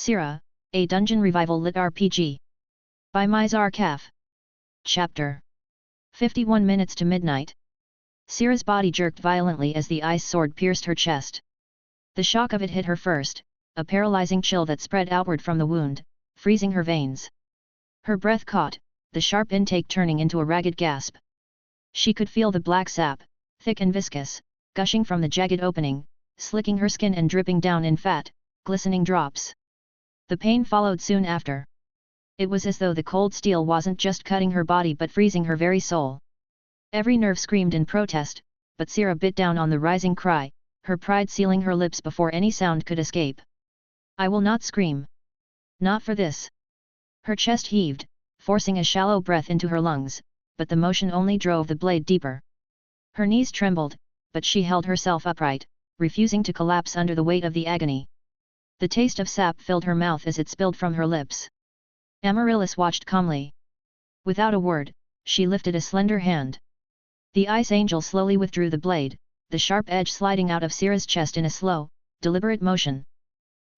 Sera, a Dungeon Revival LitRPG. By Mizar Kaf. Chapter 51 minutes to midnight. Sera's body jerked violently as the ice sword pierced her chest. The shock of it hit her first, a paralyzing chill that spread outward from the wound, freezing her veins. Her breath caught, the sharp intake turning into a ragged gasp. She could feel the black sap, thick and viscous, gushing from the jagged opening, slicking her skin and dripping down in fat, glistening drops. The pain followed soon after. It was as though the cold steel wasn't just cutting her body but freezing her very soul. Every nerve screamed in protest, but Sera bit down on the rising cry, her pride sealing her lips before any sound could escape. "I will not scream. Not for this." Her chest heaved, forcing a shallow breath into her lungs, but the motion only drove the blade deeper. Her knees trembled, but she held herself upright, refusing to collapse under the weight of the agony. The taste of sap filled her mouth as it spilled from her lips. Amaryllis watched calmly. Without a word, she lifted a slender hand. The Ice Angel slowly withdrew the blade, the sharp edge sliding out of Sera's chest in a slow, deliberate motion.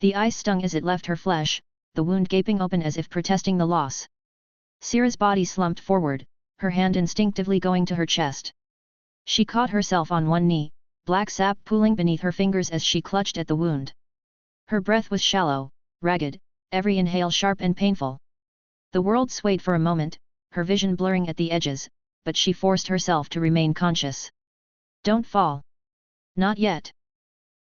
The ice stung as it left her flesh, the wound gaping open as if protesting the loss. Sera's body slumped forward, her hand instinctively going to her chest. She caught herself on one knee, black sap pooling beneath her fingers as she clutched at the wound. Her breath was shallow, ragged, every inhale sharp and painful. The world swayed for a moment, her vision blurring at the edges, but she forced herself to remain conscious. "Don't fall. Not yet."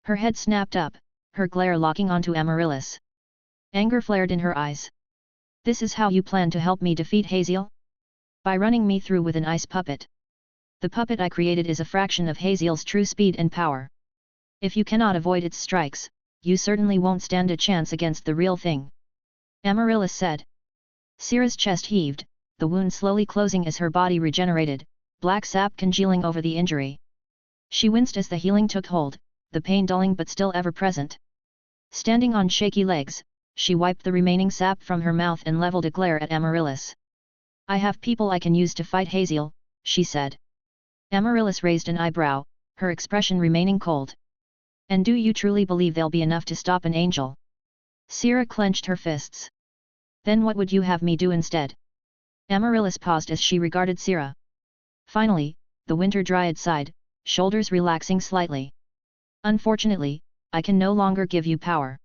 Her head snapped up, her glare locking onto Amaryllis. Anger flared in her eyes. "This is how you plan to help me defeat Haziel? By running me through with an ice puppet. The puppet I created is a fraction of Haziel's true speed and power. If you cannot avoid its strikes, you certainly won't stand a chance against the real thing," Amaryllis said. Sera's chest heaved, the wound slowly closing as her body regenerated, black sap congealing over the injury. She winced as the healing took hold, the pain dulling but still ever present. Standing on shaky legs, she wiped the remaining sap from her mouth and leveled a glare at Amaryllis. "I have people I can use to fight Haziel," she said. Amaryllis raised an eyebrow, her expression remaining cold. "And do you truly believe they'll be enough to stop an angel?" Sera clenched her fists. "Then what would you have me do instead?" Amaryllis paused as she regarded Sera. Finally, the Winter Dryad sighed, shoulders relaxing slightly. "Unfortunately, I can no longer give you power."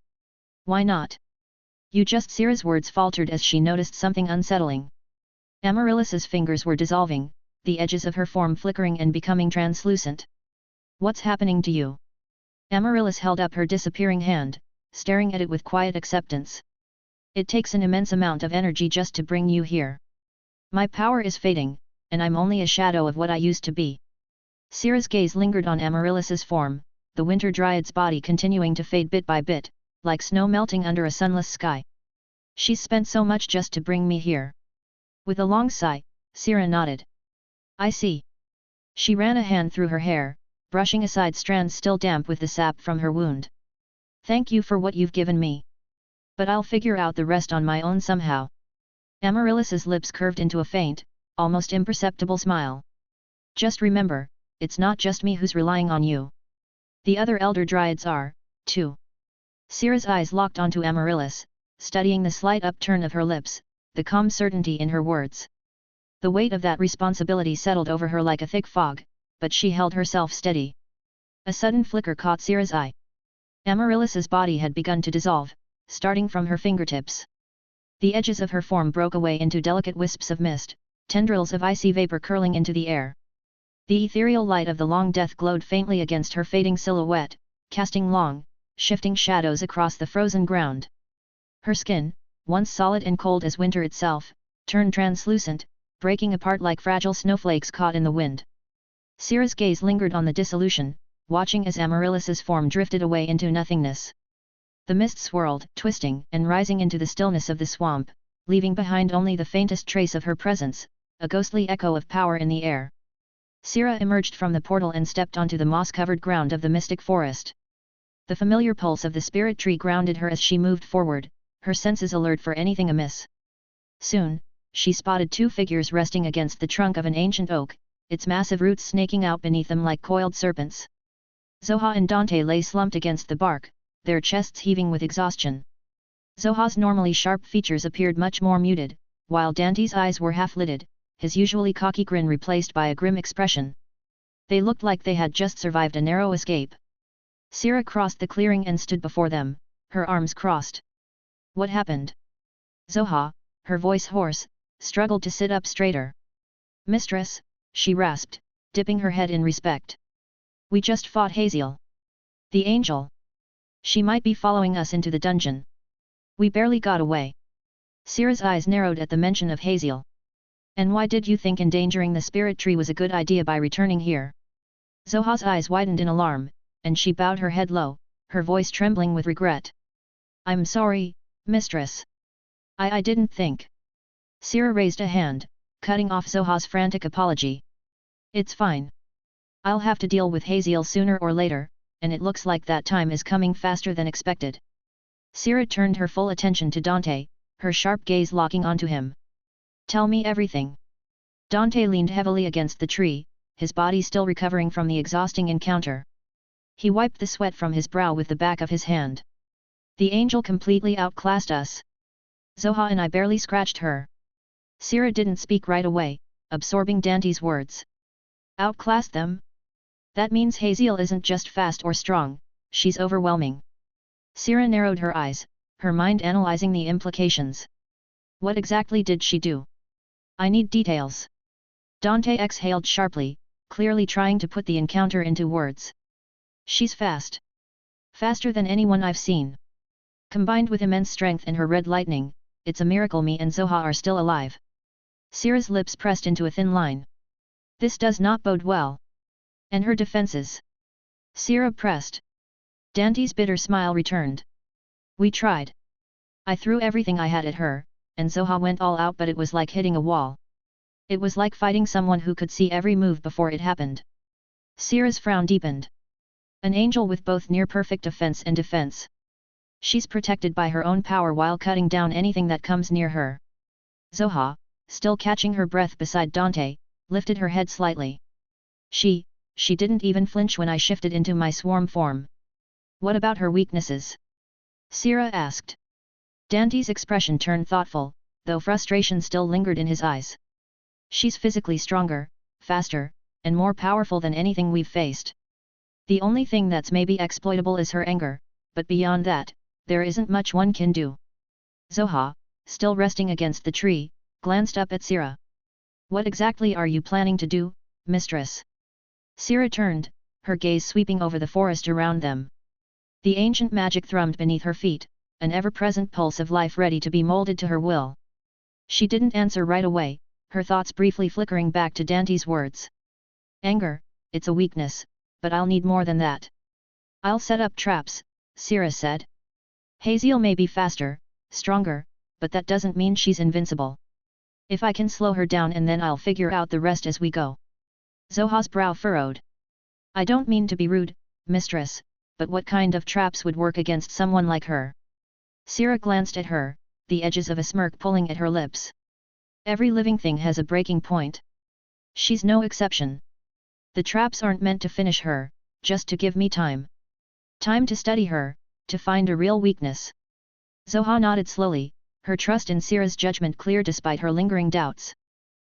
"Why not?" "You just..." Sera's words faltered as she noticed something unsettling. Amaryllis's fingers were dissolving, the edges of her form flickering and becoming translucent. "What's happening to you?" Amaryllis held up her disappearing hand, staring at it with quiet acceptance. "It takes an immense amount of energy just to bring you here. My power is fading, and I'm only a shadow of what I used to be." Sera's gaze lingered on Amaryllis's form, the Winter Dryad's body continuing to fade bit by bit, like snow melting under a sunless sky. "She's spent so much just to bring me here." With a long sigh, Sera nodded. "I see." She ran a hand through her hair, brushing aside strands still damp with the sap from her wound. "Thank you for what you've given me. But I'll figure out the rest on my own somehow." Amaryllis's lips curved into a faint, almost imperceptible smile. "Just remember, it's not just me who's relying on you. The other Elder Dryads are, too." Sera's eyes locked onto Amaryllis, studying the slight upturn of her lips, the calm certainty in her words. The weight of that responsibility settled over her like a thick fog, but she held herself steady. A sudden flicker caught Sera's eye. Amaryllis's body had begun to dissolve, starting from her fingertips. The edges of her form broke away into delicate wisps of mist, tendrils of icy vapor curling into the air. The ethereal light of the long death glowed faintly against her fading silhouette, casting long, shifting shadows across the frozen ground. Her skin, once solid and cold as winter itself, turned translucent, breaking apart like fragile snowflakes caught in the wind. Sera's gaze lingered on the dissolution, watching as Amaryllis's form drifted away into nothingness. The mist swirled, twisting and rising into the stillness of the swamp, leaving behind only the faintest trace of her presence, a ghostly echo of power in the air. Sera emerged from the portal and stepped onto the moss-covered ground of the mystic forest. The familiar pulse of the spirit tree grounded her as she moved forward, her senses alert for anything amiss. Soon, she spotted two figures resting against the trunk of an ancient oak, its massive roots snaking out beneath them like coiled serpents. Zoha and Dante lay slumped against the bark, their chests heaving with exhaustion. Zoha's normally sharp features appeared much more muted, while Dante's eyes were half-lidded, his usually cocky grin replaced by a grim expression. They looked like they had just survived a narrow escape. Sera crossed the clearing and stood before them, her arms crossed. What happened? Zoha, her voice hoarse, struggled to sit up straighter. Mistress, she rasped, dipping her head in respect. We just fought Haziel. The angel. She might be following us into the dungeon. We barely got away. Sera's eyes narrowed at the mention of Haziel. And why did you think endangering the spirit tree was a good idea by returning here? Zoha's eyes widened in alarm, and she bowed her head low, her voice trembling with regret. I'm sorry, mistress. I didn't think. Sera raised a hand, cutting off Zoha's frantic apology. It's fine. I'll have to deal with Haziel sooner or later, and it looks like that time is coming faster than expected. Sera turned her full attention to Dante, her sharp gaze locking onto him. Tell me everything. Dante leaned heavily against the tree, his body still recovering from the exhausting encounter. He wiped the sweat from his brow with the back of his hand. The angel completely outclassed us. Zoha and I barely scratched her. Sera didn't speak right away, absorbing Dante's words. Outclassed them? That means Haziel isn't just fast or strong, she's overwhelming. Sera narrowed her eyes, her mind analyzing the implications. What exactly did she do? I need details. Dante exhaled sharply, clearly trying to put the encounter into words. She's fast. Faster than anyone I've seen. Combined with immense strength and her red lightning, it's a miracle me and Zoha are still alive. Sera's lips pressed into a thin line. This does not bode well. And her defenses? Sera pressed. Dante's bitter smile returned. We tried. I threw everything I had at her, and Zoha went all out, but it was like hitting a wall. It was like fighting someone who could see every move before it happened. Sera's frown deepened. An angel with both near-perfect offense and defense. She's protected by her own power while cutting down anything that comes near her. Zoha, still catching her breath beside Dante, lifted her head slightly. She didn't even flinch when I shifted into my swarm form. What about her weaknesses? Sera asked. Dante's expression turned thoughtful, though frustration still lingered in his eyes. She's physically stronger, faster, and more powerful than anything we've faced. The only thing that's maybe exploitable is her anger, but beyond that, there isn't much one can do. Zoha, still resting against the tree, glanced up at Sera. What exactly are you planning to do, mistress? Sera turned, her gaze sweeping over the forest around them. The ancient magic thrummed beneath her feet, an ever-present pulse of life ready to be molded to her will. She didn't answer right away, her thoughts briefly flickering back to Dante's words. Anger, it's a weakness, but I'll need more than that. I'll set up traps, Sera said. Haziel may be faster, stronger, but that doesn't mean she's invincible. If I can slow her down, and then I'll figure out the rest as we go. Zoha's brow furrowed. I don't mean to be rude, mistress, but what kind of traps would work against someone like her? Sera glanced at her, the edges of a smirk pulling at her lips. Every living thing has a breaking point. She's no exception. The traps aren't meant to finish her, just to give me time. Time to study her, to find a real weakness. Zoha nodded slowly, her trust in Sera's judgment clear despite her lingering doubts.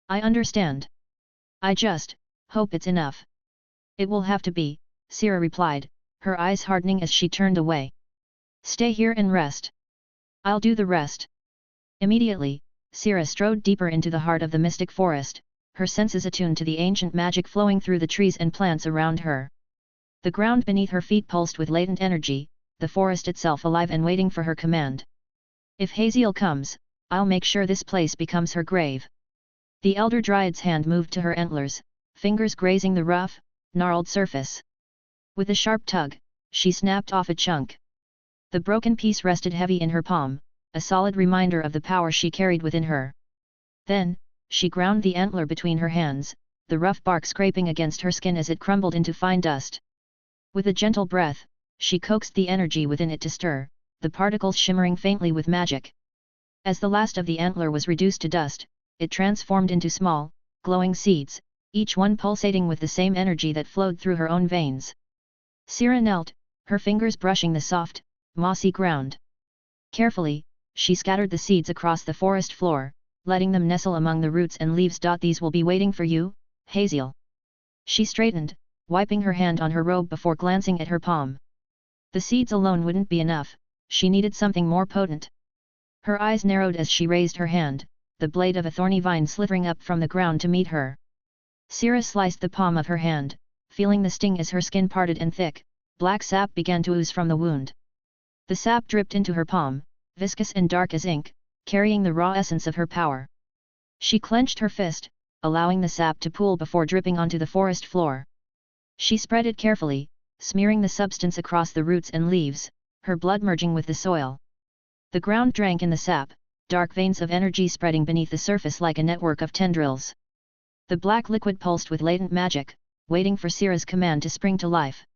I understand. I just hope it's enough. It will have to be, Sera replied, her eyes hardening as she turned away. Stay here and rest. I'll do the rest. Immediately, Sera strode deeper into the heart of the mystic forest, her senses attuned to the ancient magic flowing through the trees and plants around her. The ground beneath her feet pulsed with latent energy, the forest itself alive and waiting for her command. If Haziel comes, I'll make sure this place becomes her grave. The Elder Dryad's hand moved to her antlers, fingers grazing the rough, gnarled surface. With a sharp tug, she snapped off a chunk. The broken piece rested heavy in her palm, a solid reminder of the power she carried within her. Then, she ground the antler between her hands, the rough bark scraping against her skin as it crumbled into fine dust. With a gentle breath, she coaxed the energy within it to stir, the particles shimmering faintly with magic. As the last of the antler was reduced to dust, it transformed into small, glowing seeds, each one pulsating with the same energy that flowed through her own veins. Sera knelt, her fingers brushing the soft, mossy ground. Carefully, she scattered the seeds across the forest floor, letting them nestle among the roots and leaves. These will be waiting for you, Haziel. She straightened, wiping her hand on her robe before glancing at her palm. The seeds alone wouldn't be enough, she needed something more potent. Her eyes narrowed as she raised her hand, the blade of a thorny vine slithering up from the ground to meet her. Sera sliced the palm of her hand, feeling the sting as her skin parted and thick, black sap began to ooze from the wound. The sap dripped into her palm, viscous and dark as ink, carrying the raw essence of her power. She clenched her fist, allowing the sap to pool before dripping onto the forest floor. She spread it carefully, smearing the substance across the roots and leaves, her blood merging with the soil. The ground drank in the sap, dark veins of energy spreading beneath the surface like a network of tendrils. The black liquid pulsed with latent magic, waiting for Sera's command to spring to life.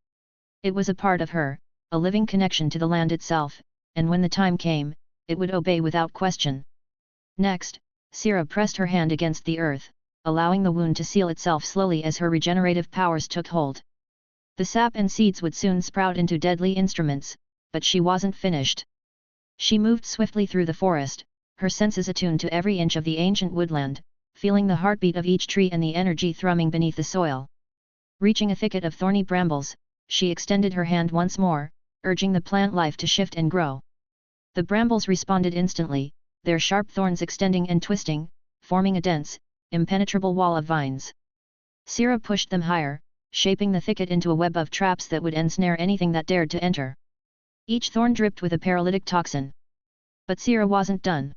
It was a part of her, a living connection to the land itself, and when the time came, it would obey without question. Next, Sera pressed her hand against the earth, allowing the wound to seal itself slowly as her regenerative powers took hold. The sap and seeds would soon sprout into deadly instruments, but she wasn't finished. She moved swiftly through the forest, her senses attuned to every inch of the ancient woodland, feeling the heartbeat of each tree and the energy thrumming beneath the soil. Reaching a thicket of thorny brambles, she extended her hand once more, urging the plant life to shift and grow. The brambles responded instantly, their sharp thorns extending and twisting, forming a dense, impenetrable wall of vines. Sera pushed them higher, shaping the thicket into a web of traps that would ensnare anything that dared to enter. Each thorn dripped with a paralytic toxin. But Sera wasn't done.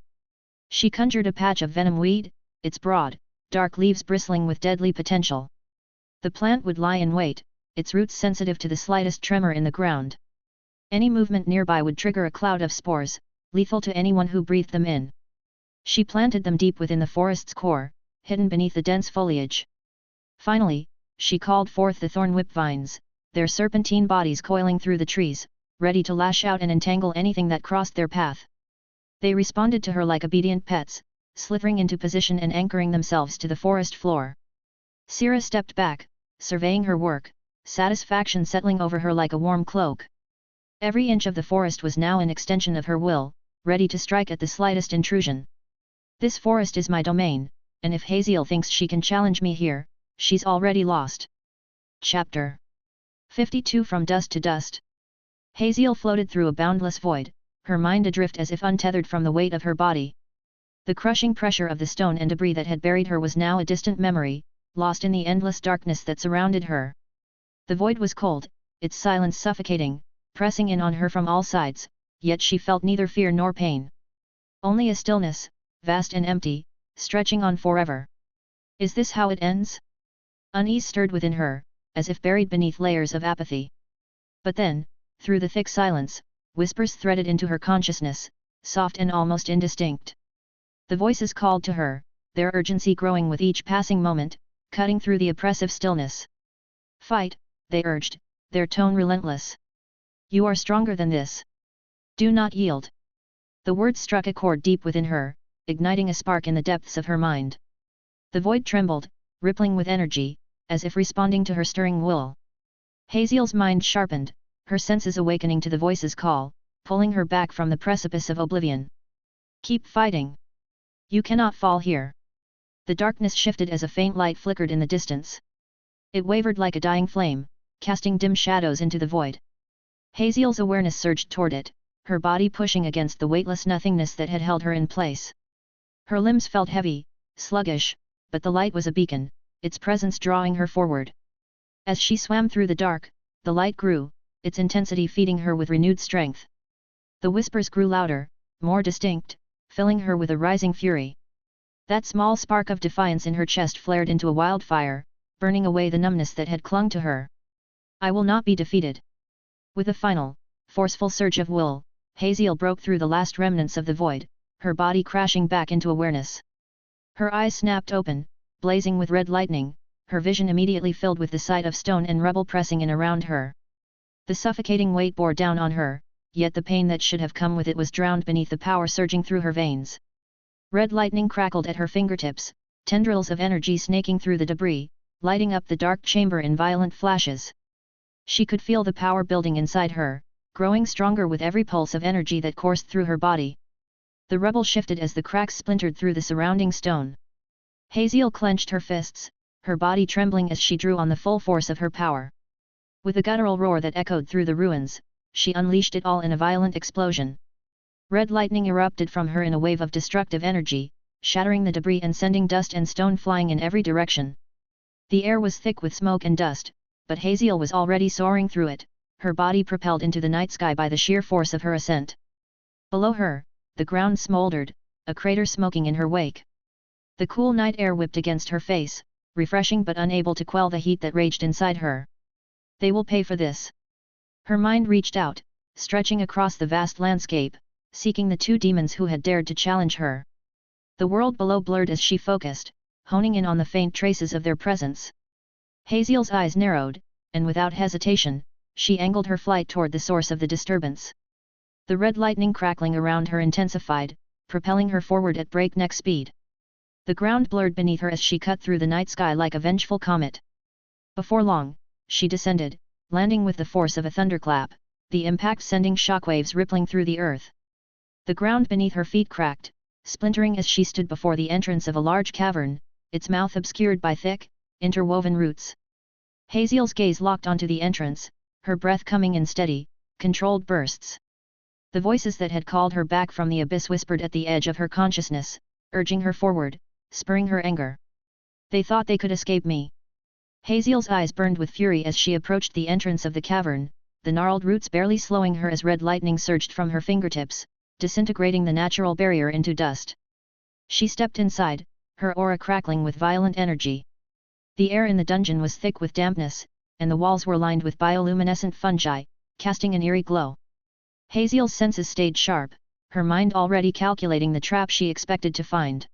She conjured a patch of venom weed, its broad, dark leaves bristling with deadly potential. The plant would lie in wait, its roots sensitive to the slightest tremor in the ground. Any movement nearby would trigger a cloud of spores, lethal to anyone who breathed them in. She planted them deep within the forest's core, hidden beneath the dense foliage. Finally, she called forth the thorn whip vines, their serpentine bodies coiling through the trees, ready to lash out and entangle anything that crossed their path. They responded to her like obedient pets, slithering into position and anchoring themselves to the forest floor. Sera stepped back, surveying her work, satisfaction settling over her like a warm cloak. Every inch of the forest was now an extension of her will, ready to strike at the slightest intrusion. This forest is my domain, and if Haziel thinks she can challenge me here, she's already lost. Chapter 52 From Dust to Dust. Haziel floated through a boundless void, her mind adrift as if untethered from the weight of her body. The crushing pressure of the stone and debris that had buried her was now a distant memory, lost in the endless darkness that surrounded her. The void was cold, its silence suffocating, pressing in on her from all sides, yet she felt neither fear nor pain. Only a stillness, vast and empty, stretching on forever. Is this how it ends? Unease stirred within her, as if buried beneath layers of apathy. But then, through the thick silence, whispers threaded into her consciousness, soft and almost indistinct. The voices called to her, their urgency growing with each passing moment, cutting through the oppressive stillness. Fight, they urged, their tone relentless. You are stronger than this. Do not yield. The words struck a chord deep within her, igniting a spark in the depths of her mind. The void trembled, rippling with energy, as if responding to her stirring will. Haziel's mind sharpened, her senses awakening to the voice's call, pulling her back from the precipice of oblivion. Keep fighting. You cannot fall here. The darkness shifted as a faint light flickered in the distance. It wavered like a dying flame, casting dim shadows into the void. Haziel's awareness surged toward it, her body pushing against the weightless nothingness that had held her in place. Her limbs felt heavy, sluggish, but the light was a beacon, its presence drawing her forward. As she swam through the dark, the light grew, its intensity feeding her with renewed strength. The whispers grew louder, more distinct, filling her with a rising fury. That small spark of defiance in her chest flared into a wildfire, burning away the numbness that had clung to her. I will not be defeated. With a final, forceful surge of will, Haziel broke through the last remnants of the void, her body crashing back into awareness. Her eyes snapped open, blazing with red lightning, her vision immediately filled with the sight of stone and rubble pressing in around her. The suffocating weight bore down on her, yet the pain that should have come with it was drowned beneath the power surging through her veins. Red lightning crackled at her fingertips, tendrils of energy snaking through the debris, lighting up the dark chamber in violent flashes. She could feel the power building inside her, growing stronger with every pulse of energy that coursed through her body. The rubble shifted as the cracks splintered through the surrounding stone. Haziel clenched her fists, her body trembling as she drew on the full force of her power. With a guttural roar that echoed through the ruins, she unleashed it all in a violent explosion. Red lightning erupted from her in a wave of destructive energy, shattering the debris and sending dust and stone flying in every direction. The air was thick with smoke and dust, but Haziel was already soaring through it, her body propelled into the night sky by the sheer force of her ascent. Below her, the ground smoldered, a crater smoking in her wake. The cool night air whipped against her face, refreshing but unable to quell the heat that raged inside her. They will pay for this. Her mind reached out, stretching across the vast landscape, seeking the two demons who had dared to challenge her. The world below blurred as she focused, honing in on the faint traces of their presence. Haziel's eyes narrowed, and without hesitation, she angled her flight toward the source of the disturbance. The red lightning crackling around her intensified, propelling her forward at breakneck speed. The ground blurred beneath her as she cut through the night sky like a vengeful comet. Before long, she descended, landing with the force of a thunderclap, the impact sending shockwaves rippling through the earth. The ground beneath her feet cracked, splintering as she stood before the entrance of a large cavern, its mouth obscured by thick, interwoven roots. Haziel's gaze locked onto the entrance, her breath coming in steady, controlled bursts. The voices that had called her back from the abyss whispered at the edge of her consciousness, urging her forward, spurring her anger. They thought they could escape me. Haziel's eyes burned with fury as she approached the entrance of the cavern, the gnarled roots barely slowing her as red lightning surged from her fingertips, disintegrating the natural barrier into dust. She stepped inside, her aura crackling with violent energy. The air in the dungeon was thick with dampness, and the walls were lined with bioluminescent fungi, casting an eerie glow. Haziel's senses stayed sharp, her mind already calculating the trap she expected to find.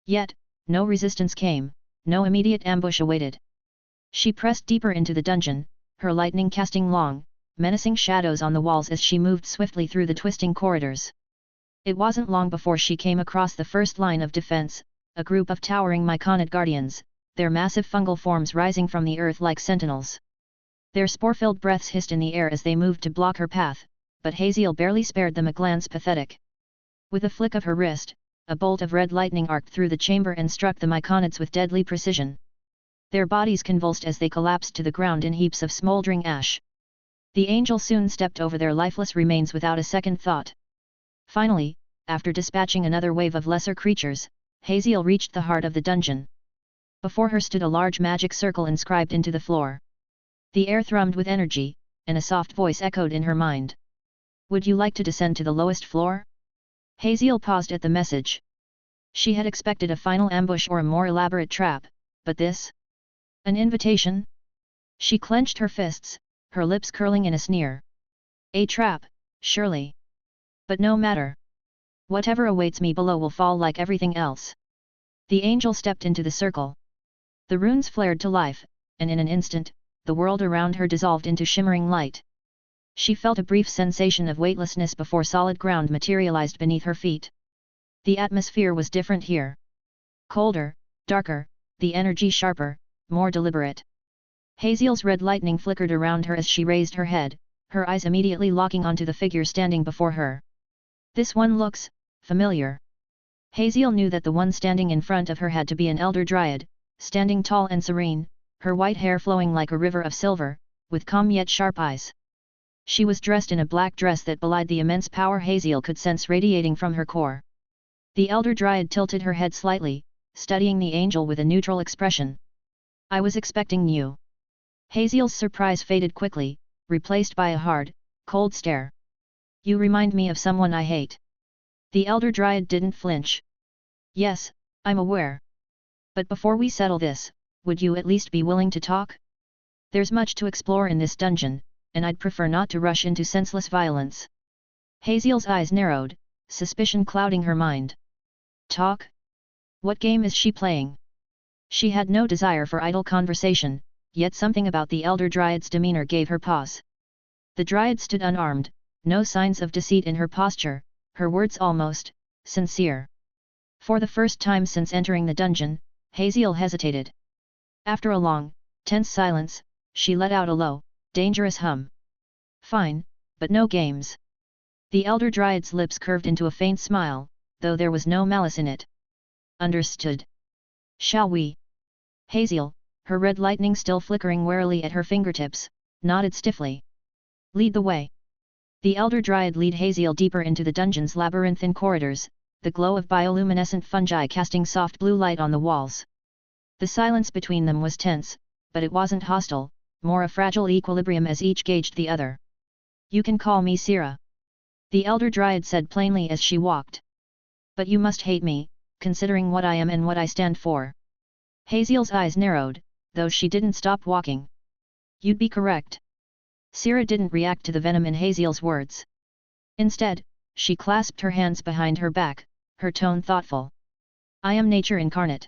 Yet, no resistance came, no immediate ambush awaited. She pressed deeper into the dungeon, her lightning casting long, menacing shadows on the walls as she moved swiftly through the twisting corridors. It wasn't long before she came across the first line of defense, a group of towering myconid guardians, their massive fungal forms rising from the earth like sentinels. Their spore-filled breaths hissed in the air as they moved to block her path, but Haziel barely spared them a glance pathetic. With a flick of her wrist, a bolt of red lightning arced through the chamber and struck the myconids with deadly precision. Their bodies convulsed as they collapsed to the ground in heaps of smoldering ash. The angel soon stepped over their lifeless remains without a second thought. Finally, after dispatching another wave of lesser creatures, Haziel reached the heart of the dungeon. Before her stood a large magic circle inscribed into the floor. The air thrummed with energy, and a soft voice echoed in her mind. "Would you like to descend to the lowest floor?" Haziel paused at the message. She had expected a final ambush or a more elaborate trap, but this? An invitation? She clenched her fists, her lips curling in a sneer. A trap, surely. But no matter. Whatever awaits me below will fall like everything else. The angel stepped into the circle. The runes flared to life, and in an instant, the world around her dissolved into shimmering light. She felt a brief sensation of weightlessness before solid ground materialized beneath her feet. The atmosphere was different here. Colder, darker, the energy sharper, more deliberate. Haziel's red lightning flickered around her as she raised her head, her eyes immediately locking onto the figure standing before her. This one looks familiar. Haziel knew that the one standing in front of her had to be an Elder Dryad, standing tall and serene, her white hair flowing like a river of silver, with calm yet sharp eyes. She was dressed in a black dress that belied the immense power Haziel could sense radiating from her core. The Elder Dryad tilted her head slightly, studying the angel with a neutral expression. "I was expecting you." Haziel's surprise faded quickly, replaced by a hard, cold stare. "You remind me of someone I hate." The Elder Dryad didn't flinch. "Yes, I'm aware. But before we settle this, would you at least be willing to talk? There's much to explore in this dungeon, and I'd prefer not to rush into senseless violence." Haziel's eyes narrowed, suspicion clouding her mind. Talk? What game is she playing? She had no desire for idle conversation, yet something about the Elder Dryad's demeanor gave her pause. The Dryad stood unarmed, no signs of deceit in her posture, her words almost sincere. For the first time since entering the dungeon, Haziel hesitated. After a long, tense silence, she let out a low, dangerous hum. "Fine, but no games. The Elder Dryad's lips curved into a faint smile, though there was no malice in it. Understood. Shall we? Haziel, her red lightning still flickering warily at her fingertips, nodded stiffly. Lead the way. The Elder Dryad led Haziel deeper into the dungeon's labyrinthine corridors, the glow of bioluminescent fungi casting soft blue light on the walls. The silence between them was tense, but it wasn't hostile, more a fragile equilibrium as each gauged the other. You can call me Sera. The Elder Dryad said plainly as she walked. But you must hate me, considering what I am and what I stand for. Haziel's eyes narrowed, though she didn't stop walking. You'd be correct. Sera didn't react to the venom in Haziel's words. Instead, she clasped her hands behind her back, her tone thoughtful. I am nature incarnate.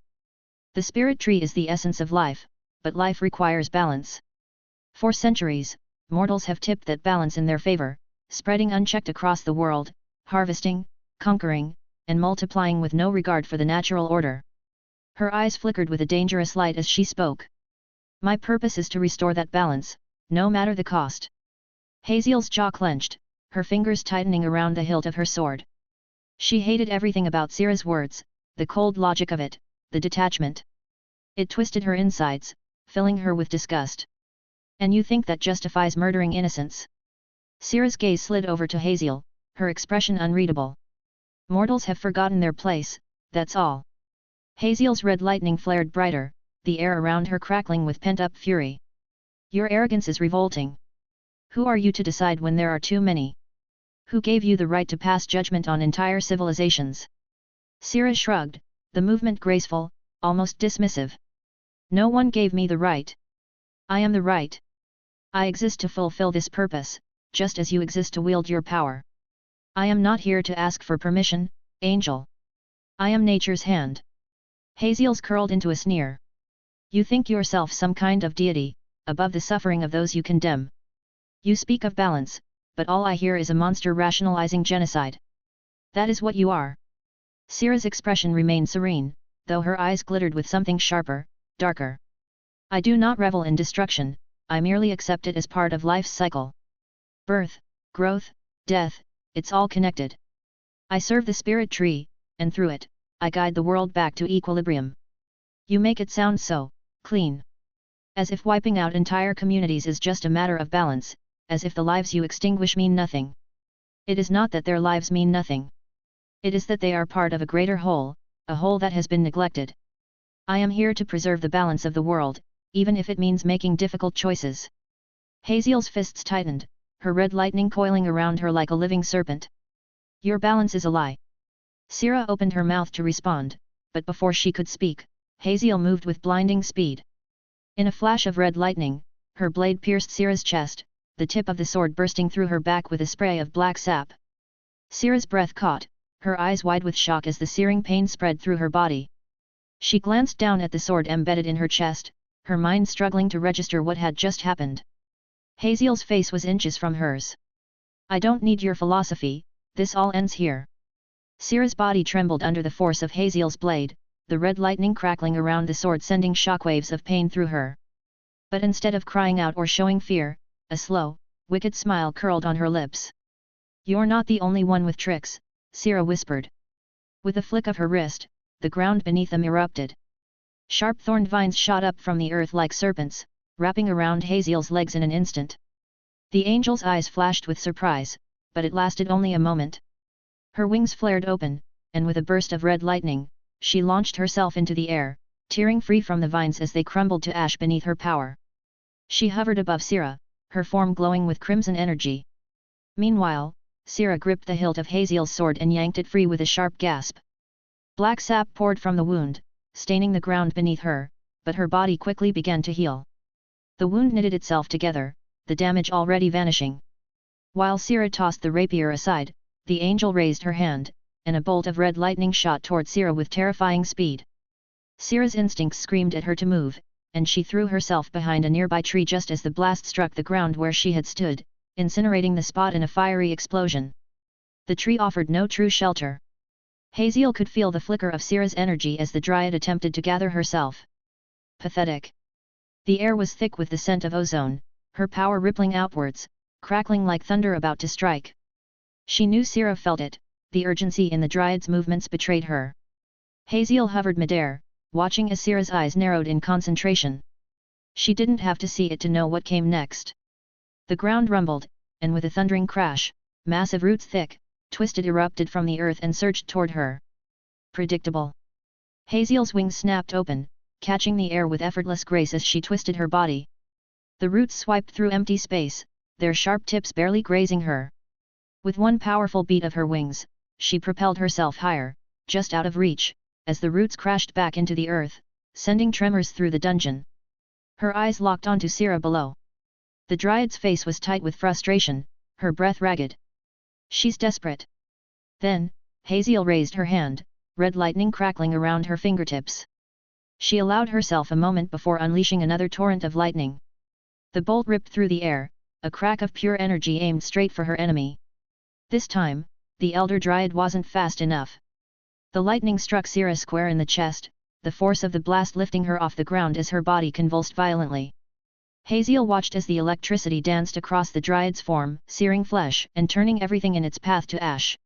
The spirit tree is the essence of life, but life requires balance. For centuries, mortals have tipped that balance in their favor, spreading unchecked across the world, harvesting, conquering, and multiplying with no regard for the natural order. Her eyes flickered with a dangerous light as she spoke. My purpose is to restore that balance, no matter the cost. Haziel's jaw clenched, her fingers tightening around the hilt of her sword. She hated everything about Sera's words, the cold logic of it, the detachment. It twisted her insides, filling her with disgust. And you think that justifies murdering innocents? Sera's gaze slid over to Haziel, her expression unreadable. Mortals have forgotten their place, that's all. Haziel's red lightning flared brighter, the air around her crackling with pent-up fury. Your arrogance is revolting. Who are you to decide when there are too many? Who gave you the right to pass judgment on entire civilizations? Sera shrugged, the movement graceful, almost dismissive. No one gave me the right. I am the right. I exist to fulfill this purpose, just as you exist to wield your power. I am not here to ask for permission, angel. I am nature's hand. Haziel's curled into a sneer. You think yourself some kind of deity, above the suffering of those you condemn. You speak of balance, but all I hear is a monster rationalizing genocide. That is what you are. Sera's expression remained serene, though her eyes glittered with something sharper, darker. I do not revel in destruction, I merely accept it as part of life's cycle. Birth, growth, death, it's all connected. I serve the spirit tree, and through it, I guide the world back to equilibrium. You make it sound so clean. As if wiping out entire communities is just a matter of balance, as if the lives you extinguish mean nothing. It is not that their lives mean nothing. It is that they are part of a greater whole, a whole that has been neglected. I am here to preserve the balance of the world, even if it means making difficult choices. Haziel's fists tightened, her red lightning coiling around her like a living serpent. Your balance is a lie. Sera opened her mouth to respond, but before she could speak, Haziel moved with blinding speed. In a flash of red lightning, her blade pierced Sera's chest, the tip of the sword bursting through her back with a spray of black sap. Sera's breath caught, her eyes wide with shock as the searing pain spread through her body. She glanced down at the sword embedded in her chest, her mind struggling to register what had just happened. Haziel's face was inches from hers. I don't need your philosophy, this all ends here. Sera's body trembled under the force of Haziel's blade, the red lightning crackling around the sword sending shockwaves of pain through her. But instead of crying out or showing fear, a slow, wicked smile curled on her lips. You're not the only one with tricks, Sera whispered. With a flick of her wrist, the ground beneath them erupted. Sharp thorned vines shot up from the earth like serpents, wrapping around Haziel's legs in an instant. The angel's eyes flashed with surprise, but it lasted only a moment. Her wings flared open, and with a burst of red lightning, she launched herself into the air, tearing free from the vines as they crumbled to ash beneath her power. She hovered above Sera, her form glowing with crimson energy. Meanwhile, Sera gripped the hilt of Haziel's sword and yanked it free with a sharp gasp. Black sap poured from the wound, staining the ground beneath her, but her body quickly began to heal. The wound knitted itself together, the damage already vanishing. While Sera tossed the rapier aside, the angel raised her hand, and a bolt of red lightning shot toward Sera with terrifying speed. Sera's instincts screamed at her to move, and she threw herself behind a nearby tree just as the blast struck the ground where she had stood, incinerating the spot in a fiery explosion. The tree offered no true shelter. Haziel could feel the flicker of Sera's energy as the Dryad attempted to gather herself. Pathetic. The air was thick with the scent of ozone, her power rippling outwards, crackling like thunder about to strike. She knew Sera felt it, the urgency in the Dryad's movements betrayed her. Haziel hovered midair, watching as Sera's eyes narrowed in concentration. She didn't have to see it to know what came next. The ground rumbled, and with a thundering crash, massive roots thick, twisted erupted from the earth and surged toward her. Predictable. Haziel's wings snapped open, catching the air with effortless grace as she twisted her body. The roots swiped through empty space, their sharp tips barely grazing her. With one powerful beat of her wings, she propelled herself higher, just out of reach, as the roots crashed back into the earth, sending tremors through the dungeon. Her eyes locked onto Sera below. The Dryad's face was tight with frustration, her breath ragged. She's desperate. Then, Haziel raised her hand, red lightning crackling around her fingertips. She allowed herself a moment before unleashing another torrent of lightning. The bolt ripped through the air, a crack of pure energy aimed straight for her enemy. This time, the Elder Dryad wasn't fast enough. The lightning struck Sera square in the chest, the force of the blast lifting her off the ground as her body convulsed violently. Haziel watched as the electricity danced across the Dryad's form, searing flesh and turning everything in its path to ash.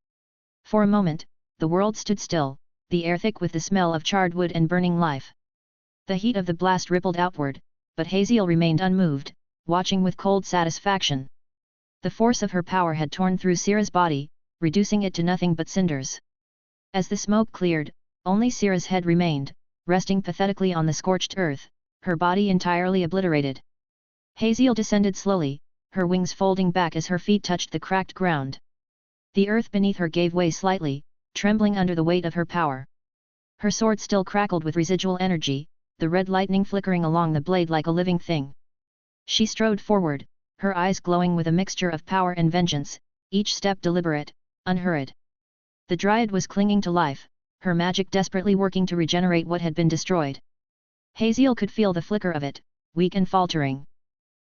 For a moment, the world stood still, the air thick with the smell of charred wood and burning life. The heat of the blast rippled outward, but Haziel remained unmoved, watching with cold satisfaction. The force of her power had torn through Sera's body, reducing it to nothing but cinders. As the smoke cleared, only Sera's head remained, resting pathetically on the scorched earth, her body entirely obliterated. Haziel descended slowly, her wings folding back as her feet touched the cracked ground. The earth beneath her gave way slightly, trembling under the weight of her power. Her sword still crackled with residual energy, the red lightning flickering along the blade like a living thing. She strode forward, her eyes glowing with a mixture of power and vengeance, each step deliberate, unhurried. The Dryad was clinging to life, her magic desperately working to regenerate what had been destroyed. Haziel could feel the flicker of it, weak and faltering.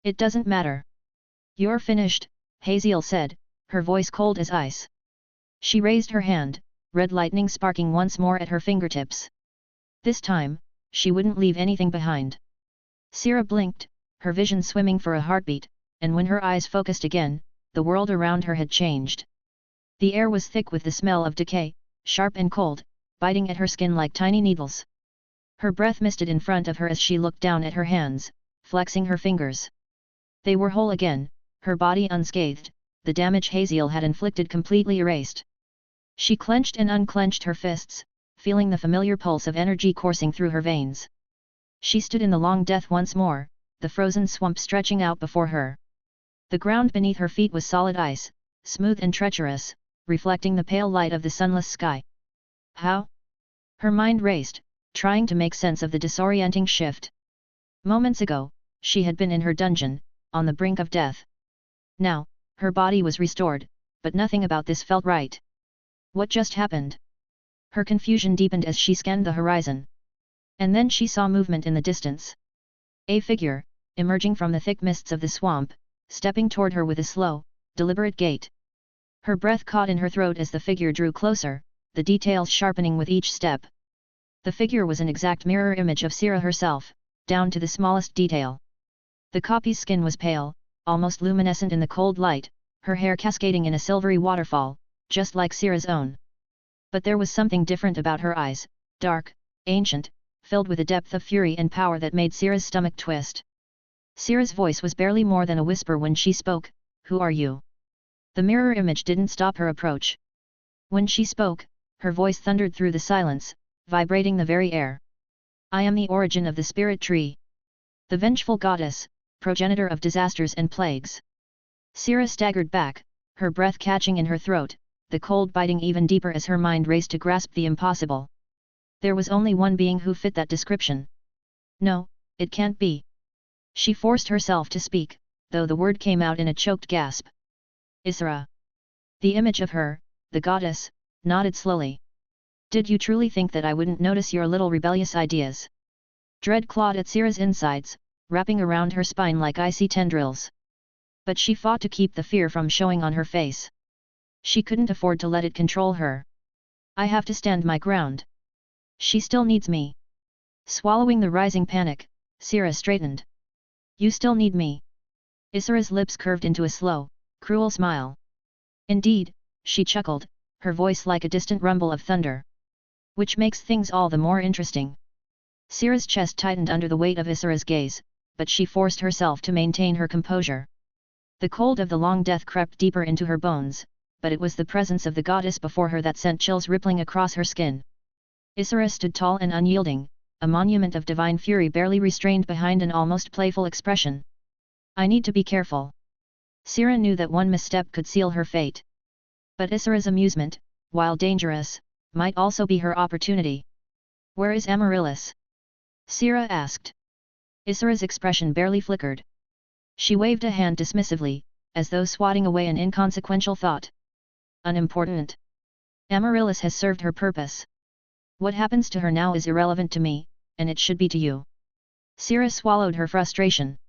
"It doesn't matter. You're finished," Haziel said, her voice cold as ice. She raised her hand, red lightning sparking once more at her fingertips. This time, she wouldn't leave anything behind. Sera blinked, her vision swimming for a heartbeat, and when her eyes focused again, the world around her had changed. The air was thick with the smell of decay, sharp and cold, biting at her skin like tiny needles. Her breath misted in front of her as she looked down at her hands, flexing her fingers. They were whole again, her body unscathed, the damage Haziel had inflicted completely erased. She clenched and unclenched her fists, feeling the familiar pulse of energy coursing through her veins. She stood in the long death once more, the frozen swamp stretching out before her. The ground beneath her feet was solid ice, smooth and treacherous, reflecting the pale light of the sunless sky. How? Her mind raced, trying to make sense of the disorienting shift. Moments ago, she had been in her dungeon, on the brink of death. Now, her body was restored, but nothing about this felt right. What just happened? Her confusion deepened as she scanned the horizon. And then she saw movement in the distance. A figure, emerging from the thick mists of the swamp, stepping toward her with a slow, deliberate gait. Her breath caught in her throat as the figure drew closer, the details sharpening with each step. The figure was an exact mirror image of Sera herself, down to the smallest detail. The copy's skin was pale, almost luminescent in the cold light, her hair cascading in a silvery waterfall, just like Sera's own. But there was something different about her eyes, dark, ancient, filled with a depth of fury and power that made Sera's stomach twist. Sera's voice was barely more than a whisper when she spoke, "Who are you?" The mirror image didn't stop her approach. When she spoke, her voice thundered through the silence, vibrating the very air. "I am the origin of the spirit tree. The vengeful goddess, progenitor of disasters and plagues." Sera staggered back, her breath catching in her throat, the cold biting even deeper as her mind raced to grasp the impossible. There was only one being who fit that description. No, it can't be. She forced herself to speak, though the word came out in a choked gasp. Sera. The image of her, the goddess, nodded slowly. "Did you truly think that I wouldn't notice your little rebellious ideas?" Dread clawed at Sera's insides, wrapping around her spine like icy tendrils. But she fought to keep the fear from showing on her face. She couldn't afford to let it control her. "I have to stand my ground. She still needs me." Swallowing the rising panic, Sera straightened. "You still need me?" Sera's lips curved into a slow, Cruel smile. Indeed, she chuckled, her voice like a distant rumble of thunder. Which makes things all the more interesting. Sera's chest tightened under the weight of Isera's gaze, but she forced herself to maintain her composure. The cold of the long death crept deeper into her bones, but it was the presence of the goddess before her that sent chills rippling across her skin. Isera stood tall and unyielding, a monument of divine fury barely restrained behind an almost playful expression. I need to be careful. Sera knew that one misstep could seal her fate. But Isera's amusement, while dangerous, might also be her opportunity. Where is Amaryllis? Sera asked. Isera's expression barely flickered. She waved a hand dismissively, as though swatting away an inconsequential thought. Unimportant. Amaryllis has served her purpose. What happens to her now is irrelevant to me, and it should be to you. Sera swallowed her frustration.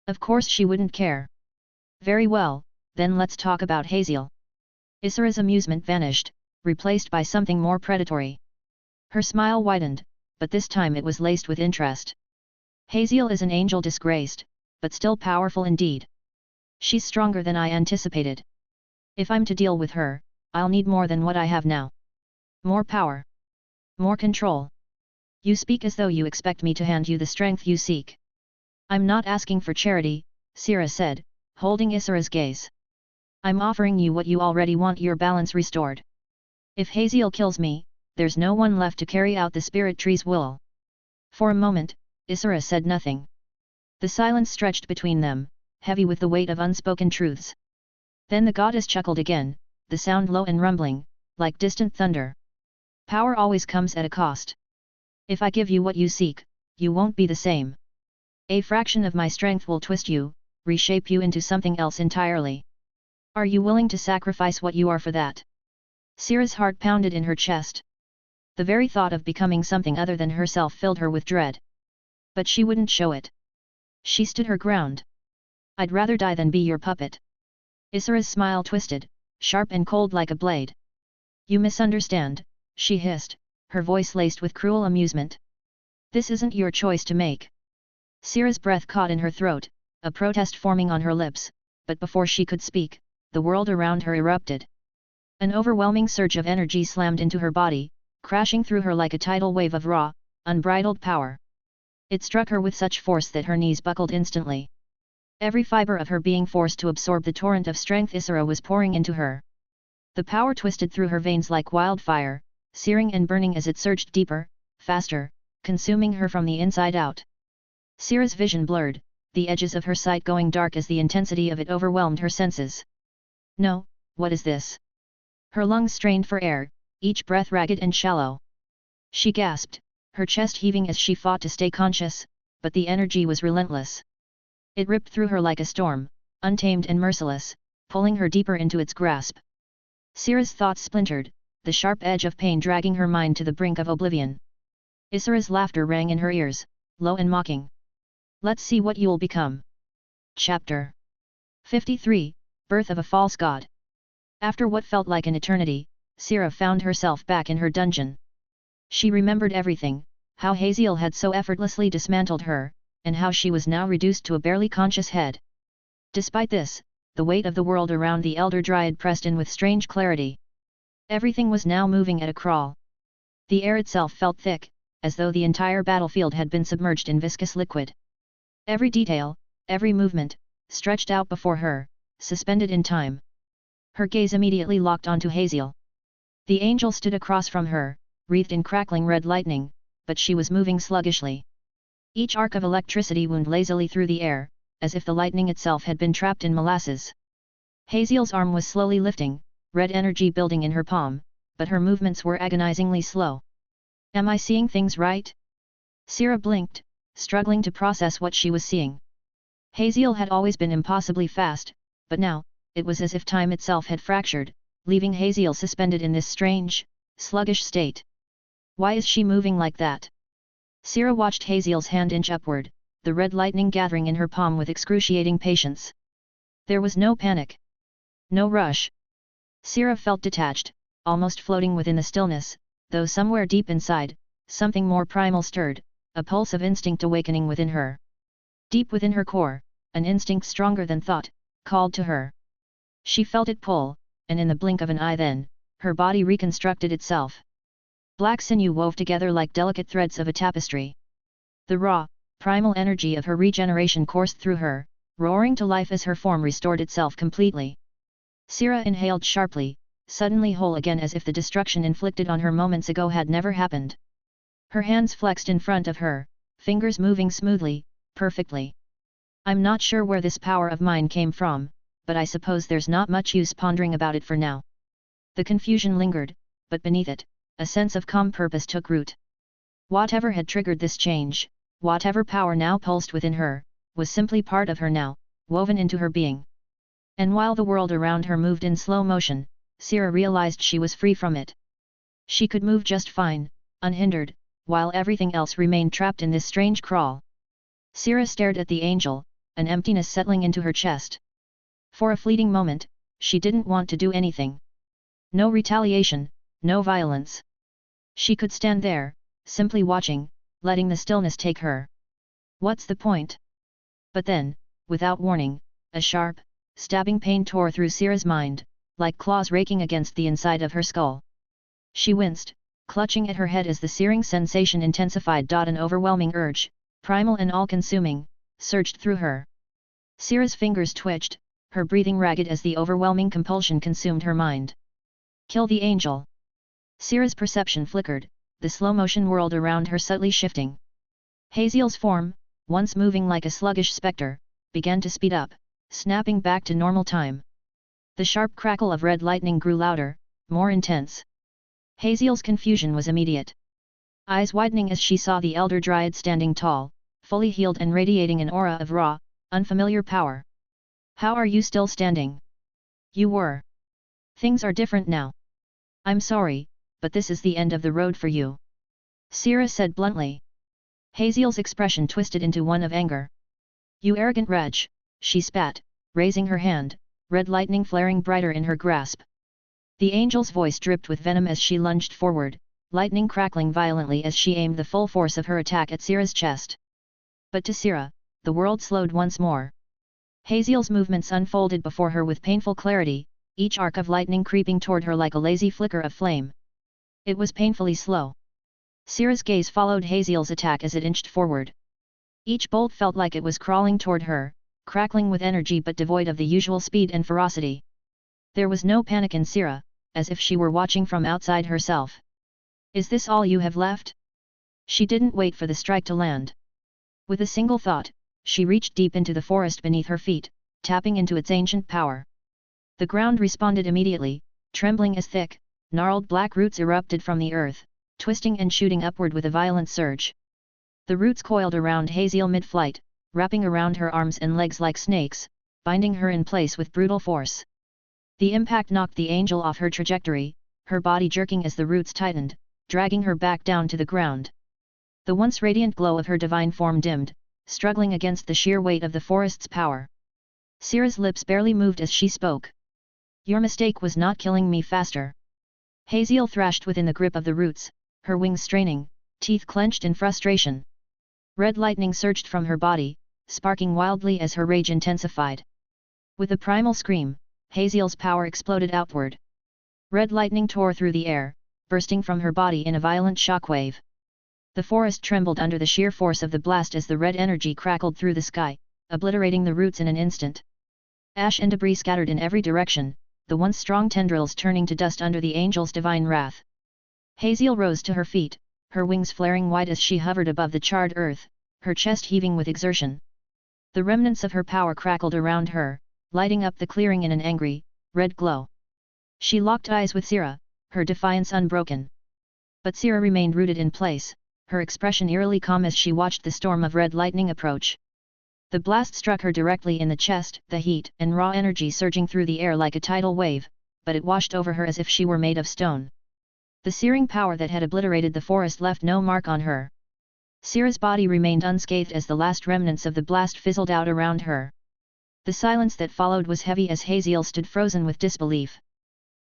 Of course she wouldn't care. Very well, then let's talk about Haziel. Isera's amusement vanished, replaced by something more predatory. Her smile widened, but this time it was laced with interest. Haziel is an angel disgraced, but still powerful indeed. She's stronger than I anticipated. If I'm to deal with her, I'll need more than what I have now. More power. More control. You speak as though you expect me to hand you the strength you seek. I'm not asking for charity, Sera said, holding Isera's gaze. I'm offering you what you already want, your balance restored. If Haziel kills me, there's no one left to carry out the spirit tree's will. For a moment, Isera said nothing. The silence stretched between them, heavy with the weight of unspoken truths. Then the goddess chuckled again, the sound low and rumbling, like distant thunder. Power always comes at a cost. If I give you what you seek, you won't be the same. A fraction of my strength will twist you, reshape you into something else entirely. Are you willing to sacrifice what you are for that? Sera's heart pounded in her chest. The very thought of becoming something other than herself filled her with dread. But she wouldn't show it. She stood her ground. I'd rather die than be your puppet. Isera's smile twisted, sharp and cold like a blade. You misunderstand, she hissed, her voice laced with cruel amusement. This isn't your choice to make. Sera's breath caught in her throat, a protest forming on her lips, but before she could speak, the world around her erupted. An overwhelming surge of energy slammed into her body, crashing through her like a tidal wave of raw, unbridled power. It struck her with such force that her knees buckled instantly. Every fiber of her being forced to absorb the torrent of strength Isera was pouring into her. The power twisted through her veins like wildfire, searing and burning as it surged deeper, faster, consuming her from the inside out. Sera's vision blurred, the edges of her sight going dark as the intensity of it overwhelmed her senses. No, what is this? Her lungs strained for air, each breath ragged and shallow. She gasped, her chest heaving as she fought to stay conscious, but the energy was relentless. It ripped through her like a storm, untamed and merciless, pulling her deeper into its grasp. Sera's thoughts splintered, the sharp edge of pain dragging her mind to the brink of oblivion. Isera's laughter rang in her ears, low and mocking. Let's see what you'll become. Chapter 53, Birth of a False God. After what felt like an eternity, Sera found herself back in her dungeon. She remembered everything, how Haziel had so effortlessly dismantled her, and how she was now reduced to a barely conscious head. Despite this, the weight of the world around the Elder Dryad pressed in with strange clarity. Everything was now moving at a crawl. The air itself felt thick, as though the entire battlefield had been submerged in viscous liquid. Every detail, every movement, stretched out before her, suspended in time. Her gaze immediately locked onto Haziel. The angel stood across from her, wreathed in crackling red lightning, but she was moving sluggishly. Each arc of electricity wound lazily through the air, as if the lightning itself had been trapped in molasses. Haziel's arm was slowly lifting, red energy building in her palm, but her movements were agonizingly slow. Am I seeing things right? Sera blinked, struggling to process what she was seeing. Haziel had always been impossibly fast, but now, it was as if time itself had fractured, leaving Haziel suspended in this strange, sluggish state. Why is she moving like that? Sera watched Haziel's hand inch upward, the red lightning gathering in her palm with excruciating patience. There was no panic. No rush. Sera felt detached, almost floating within the stillness, though somewhere deep inside, something more primal stirred, a pulse of instinct awakening within her. Deep within her core, an instinct stronger than thought, called to her. She felt it pull, and in the blink of an eye then, her body reconstructed itself. Black sinew wove together like delicate threads of a tapestry. The raw, primal energy of her regeneration coursed through her, roaring to life as her form restored itself completely. Sera inhaled sharply, suddenly whole again as if the destruction inflicted on her moments ago had never happened. Her hands flexed in front of her, fingers moving smoothly, perfectly. I'm not sure where this power of mine came from, but I suppose there's not much use pondering about it for now. The confusion lingered, but beneath it, a sense of calm purpose took root. Whatever had triggered this change, whatever power now pulsed within her, was simply part of her now, woven into her being. And while the world around her moved in slow motion, Sera realized she was free from it. She could move just fine, unhindered, while everything else remained trapped in this strange crawl. Sera stared at the angel, an emptiness settling into her chest. For a fleeting moment, she didn't want to do anything. No retaliation, no violence. She could stand there, simply watching, letting the stillness take her. What's the point? But then, without warning, a sharp, stabbing pain tore through Sera's mind, like claws raking against the inside of her skull. She winced, clutching at her head as the searing sensation intensified. An overwhelming urge, primal and all-consuming, surged through her. Sera's fingers twitched, her breathing ragged as the overwhelming compulsion consumed her mind. Kill the angel. Sera's perception flickered, the slow-motion world around her subtly shifting. Haziel's form, once moving like a sluggish spectre, began to speed up, snapping back to normal time. The sharp crackle of red lightning grew louder, more intense. Haziel's confusion was immediate. Eyes widening as she saw the Elder Dryad standing tall, fully healed and radiating an aura of raw, unfamiliar power. How are you still standing? You were. Things are different now. I'm sorry, but this is the end of the road for you. Sera said bluntly. Haziel's expression twisted into one of anger. You arrogant wretch, she spat, raising her hand, red lightning flaring brighter in her grasp. The angel's voice dripped with venom as she lunged forward, lightning crackling violently as she aimed the full force of her attack at Sera's chest. But to Sera, the world slowed once more. Haziel's movements unfolded before her with painful clarity, each arc of lightning creeping toward her like a lazy flicker of flame. It was painfully slow. Sera's gaze followed Haziel's attack as it inched forward. Each bolt felt like it was crawling toward her, crackling with energy but devoid of the usual speed and ferocity. There was no panic in Sera, as if she were watching from outside herself. Is this all you have left? She didn't wait for the strike to land. With a single thought, she reached deep into the forest beneath her feet, tapping into its ancient power. The ground responded immediately, trembling as thick, gnarled black roots erupted from the earth, twisting and shooting upward with a violent surge. The roots coiled around Haziel mid-flight, wrapping around her arms and legs like snakes, binding her in place with brutal force. The impact knocked the angel off her trajectory, her body jerking as the roots tightened, dragging her back down to the ground. The once radiant glow of her divine form dimmed, struggling against the sheer weight of the forest's power. Sera's lips barely moved as she spoke. Your mistake was not killing me faster. Haziel thrashed within the grip of the roots, her wings straining, teeth clenched in frustration. Red lightning surged from her body, sparking wildly as her rage intensified. With a primal scream, Haziel's power exploded outward. Red lightning tore through the air, bursting from her body in a violent shockwave. The forest trembled under the sheer force of the blast as the red energy crackled through the sky, obliterating the roots in an instant. Ash and debris scattered in every direction, the once strong tendrils turning to dust under the angel's divine wrath. Haziel rose to her feet, her wings flaring wide as she hovered above the charred earth, her chest heaving with exertion. The remnants of her power crackled around her, lighting up the clearing in an angry, red glow. She locked eyes with Sera, her defiance unbroken. But Sera remained rooted in place, her expression eerily calm as she watched the storm of red lightning approach. The blast struck her directly in the chest, the heat and raw energy surging through the air like a tidal wave, but it washed over her as if she were made of stone. The searing power that had obliterated the forest left no mark on her. Sera's body remained unscathed as the last remnants of the blast fizzled out around her. The silence that followed was heavy as Haziel stood frozen with disbelief.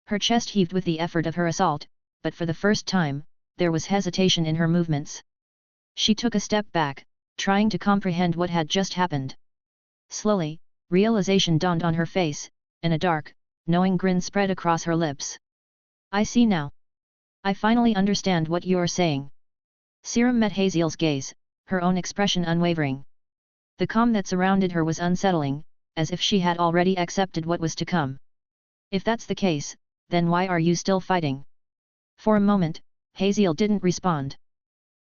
Her chest heaved with the effort of her assault, but for the first time, there was hesitation in her movements. She took a step back, trying to comprehend what had just happened. Slowly, realization dawned on her face, and a dark, knowing grin spread across her lips. I see now. I finally understand what you're saying. Sera met Haziel's gaze, her own expression unwavering. The calm that surrounded her was unsettling, as if she had already accepted what was to come. If that's the case, then why are you still fighting? For a moment, Haziel didn't respond.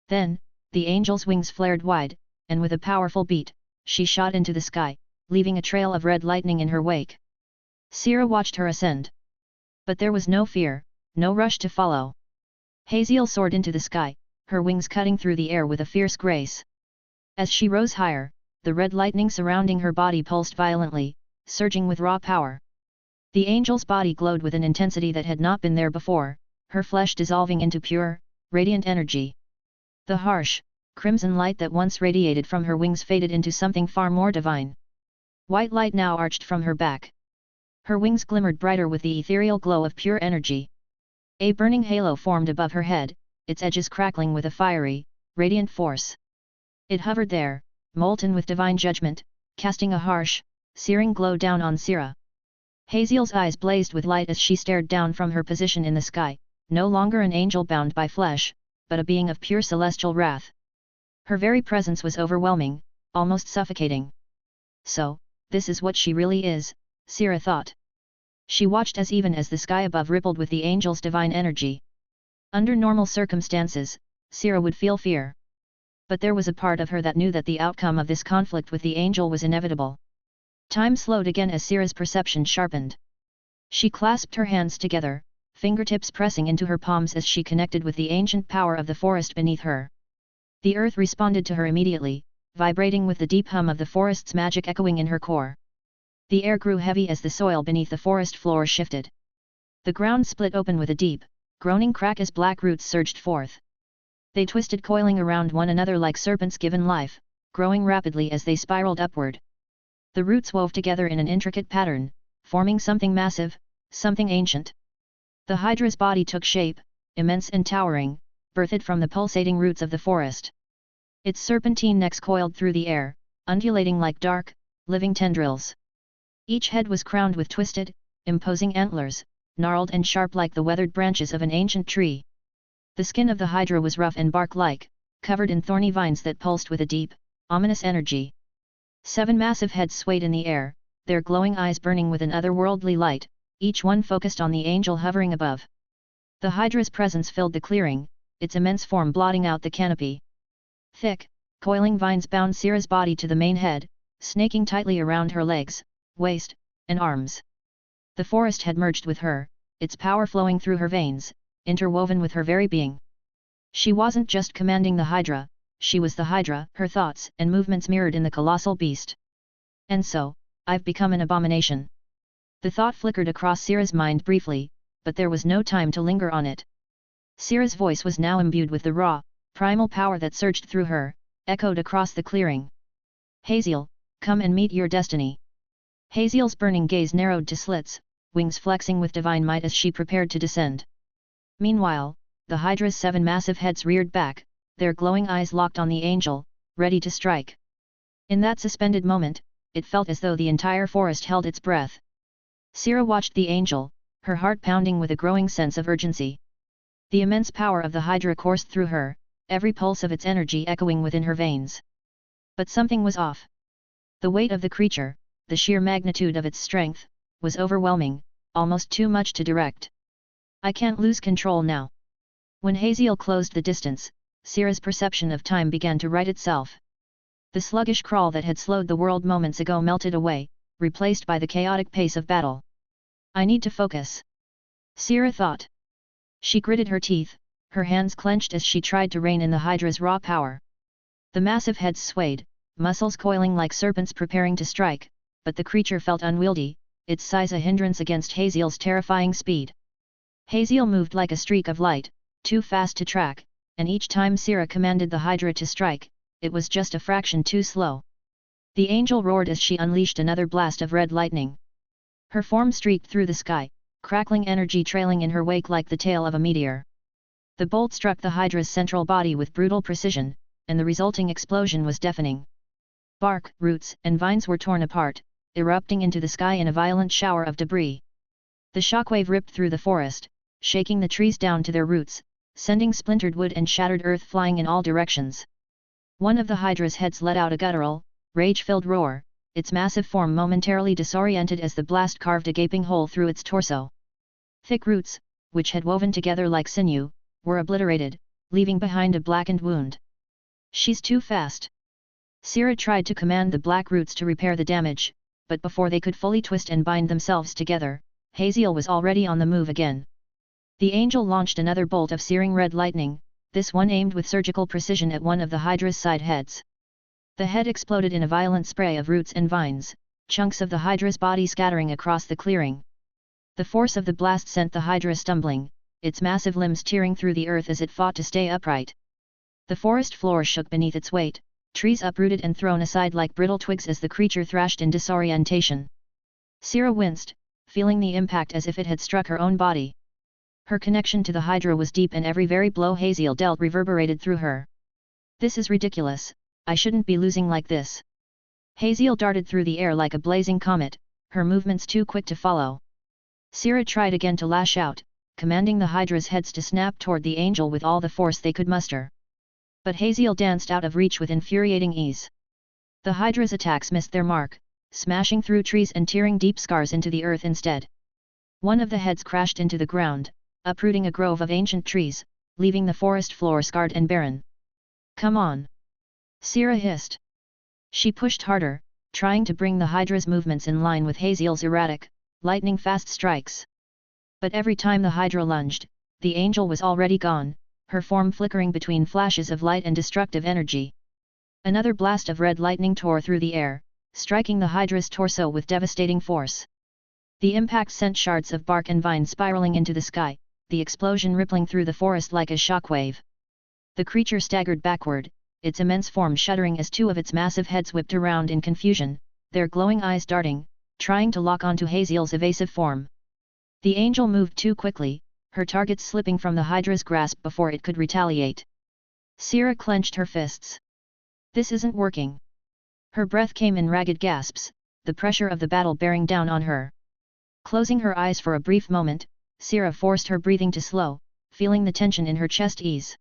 Then, the angel's wings flared wide, and with a powerful beat, she shot into the sky, leaving a trail of red lightning in her wake. Sera watched her ascend. But there was no fear, no rush to follow. Haziel soared into the sky, her wings cutting through the air with a fierce grace. As she rose higher, the red lightning surrounding her body pulsed violently, surging with raw power. The angel's body glowed with an intensity that had not been there before, her flesh dissolving into pure, radiant energy. The harsh, crimson light that once radiated from her wings faded into something far more divine. White light now arched from her back. Her wings glimmered brighter with the ethereal glow of pure energy. A burning halo formed above her head, its edges crackling with a fiery, radiant force. It hovered there, molten with divine judgment, casting a harsh, searing glow down on Sera. Haziel's eyes blazed with light as she stared down from her position in the sky, no longer an angel bound by flesh, but a being of pure celestial wrath. Her very presence was overwhelming, almost suffocating. So, this is what she really is, Sera thought. She watched as even as the sky above rippled with the angel's divine energy. Under normal circumstances, Sera would feel fear. But there was a part of her that knew that the outcome of this conflict with the angel was inevitable. Time slowed again as Sera's perception sharpened. She clasped her hands together, fingertips pressing into her palms as she connected with the ancient power of the forest beneath her. The earth responded to her immediately, vibrating with the deep hum of the forest's magic echoing in her core. The air grew heavy as the soil beneath the forest floor shifted. The ground split open with a deep, groaning crack as black roots surged forth. They twisted, coiling around one another like serpents given life, growing rapidly as they spiraled upward. The roots wove together in an intricate pattern, forming something massive, something ancient. The Hydra's body took shape, immense and towering, birthed from the pulsating roots of the forest. Its serpentine necks coiled through the air, undulating like dark, living tendrils. Each head was crowned with twisted, imposing antlers, gnarled and sharp like the weathered branches of an ancient tree. The skin of the Hydra was rough and bark-like, covered in thorny vines that pulsed with a deep, ominous energy. 7 massive heads swayed in the air, their glowing eyes burning with an otherworldly light, each one focused on the angel hovering above. The Hydra's presence filled the clearing, its immense form blotting out the canopy. Thick, coiling vines bound Sera's body to the main head, snaking tightly around her legs, waist, and arms. The forest had merged with her, its power flowing through her veins, interwoven with her very being. She wasn't just commanding the Hydra, she was the Hydra, her thoughts and movements mirrored in the colossal beast. And so, I've become an abomination. The thought flickered across Sera's mind briefly, but there was no time to linger on it. Sera's voice was now imbued with the raw, primal power that surged through her, echoed across the clearing. Haziel, come and meet your destiny. Haziel's burning gaze narrowed to slits, wings flexing with divine might as she prepared to descend. Meanwhile, the Hydra's 7 massive heads reared back, their glowing eyes locked on the angel, ready to strike. In that suspended moment, it felt as though the entire forest held its breath. Sera watched the angel, her heart pounding with a growing sense of urgency. The immense power of the Hydra coursed through her, every pulse of its energy echoing within her veins. But something was off. The weight of the creature, the sheer magnitude of its strength, was overwhelming, almost too much to direct. I can't lose control now. When Haziel closed the distance, Sera's perception of time began to right itself. The sluggish crawl that had slowed the world moments ago melted away, replaced by the chaotic pace of battle. I need to focus. Sera thought. She gritted her teeth, her hands clenched as she tried to rein in the Hydra's raw power. The massive heads swayed, muscles coiling like serpents preparing to strike, but the creature felt unwieldy, its size a hindrance against Haziel's terrifying speed. Haziel moved like a streak of light, too fast to track, and each time Sera commanded the Hydra to strike, it was just a fraction too slow. The angel roared as she unleashed another blast of red lightning. Her form streaked through the sky, crackling energy trailing in her wake like the tail of a meteor. The bolt struck the Hydra's central body with brutal precision, and the resulting explosion was deafening. Bark, roots, and vines were torn apart, erupting into the sky in a violent shower of debris. The shockwave ripped through the forest, shaking the trees down to their roots, sending splintered wood and shattered earth flying in all directions. One of the Hydra's heads let out a guttural, rage-filled roar, its massive form momentarily disoriented as the blast carved a gaping hole through its torso. Thick roots, which had woven together like sinew, were obliterated, leaving behind a blackened wound. She's too fast. Sera tried to command the black roots to repair the damage, but before they could fully twist and bind themselves together, Haziel was already on the move again. The angel launched another bolt of searing red lightning, this one aimed with surgical precision at one of the Hydra's side heads. The head exploded in a violent spray of roots and vines, chunks of the Hydra's body scattering across the clearing. The force of the blast sent the Hydra stumbling, its massive limbs tearing through the earth as it fought to stay upright. The forest floor shook beneath its weight, trees uprooted and thrown aside like brittle twigs as the creature thrashed in disorientation. Sera winced, feeling the impact as if it had struck her own body. Her connection to the Hydra was deep and every very blow Haziel dealt reverberated through her. This is ridiculous, I shouldn't be losing like this. Haziel darted through the air like a blazing comet, her movements too quick to follow. Sera tried again to lash out, commanding the Hydra's heads to snap toward the angel with all the force they could muster. But Haziel danced out of reach with infuriating ease. The Hydra's attacks missed their mark, smashing through trees and tearing deep scars into the earth instead. One of the heads crashed into the ground, uprooting a grove of ancient trees, leaving the forest floor scarred and barren. Come on! Sera hissed. She pushed harder, trying to bring the Hydra's movements in line with Haziel's erratic, lightning-fast strikes. But every time the Hydra lunged, the angel was already gone, her form flickering between flashes of light and destructive energy. Another blast of red lightning tore through the air, striking the Hydra's torso with devastating force. The impact sent shards of bark and vine spiraling into the sky, the explosion rippling through the forest like a shockwave. The creature staggered backward, its immense form shuddering as two of its massive heads whipped around in confusion, their glowing eyes darting, trying to lock onto Haziel's evasive form. The angel moved too quickly, her target slipping from the Hydra's grasp before it could retaliate. Sera clenched her fists. This isn't working. Her breath came in ragged gasps, the pressure of the battle bearing down on her. Closing her eyes for a brief moment, Sera forced her breathing to slow, feeling the tension in her chest ease.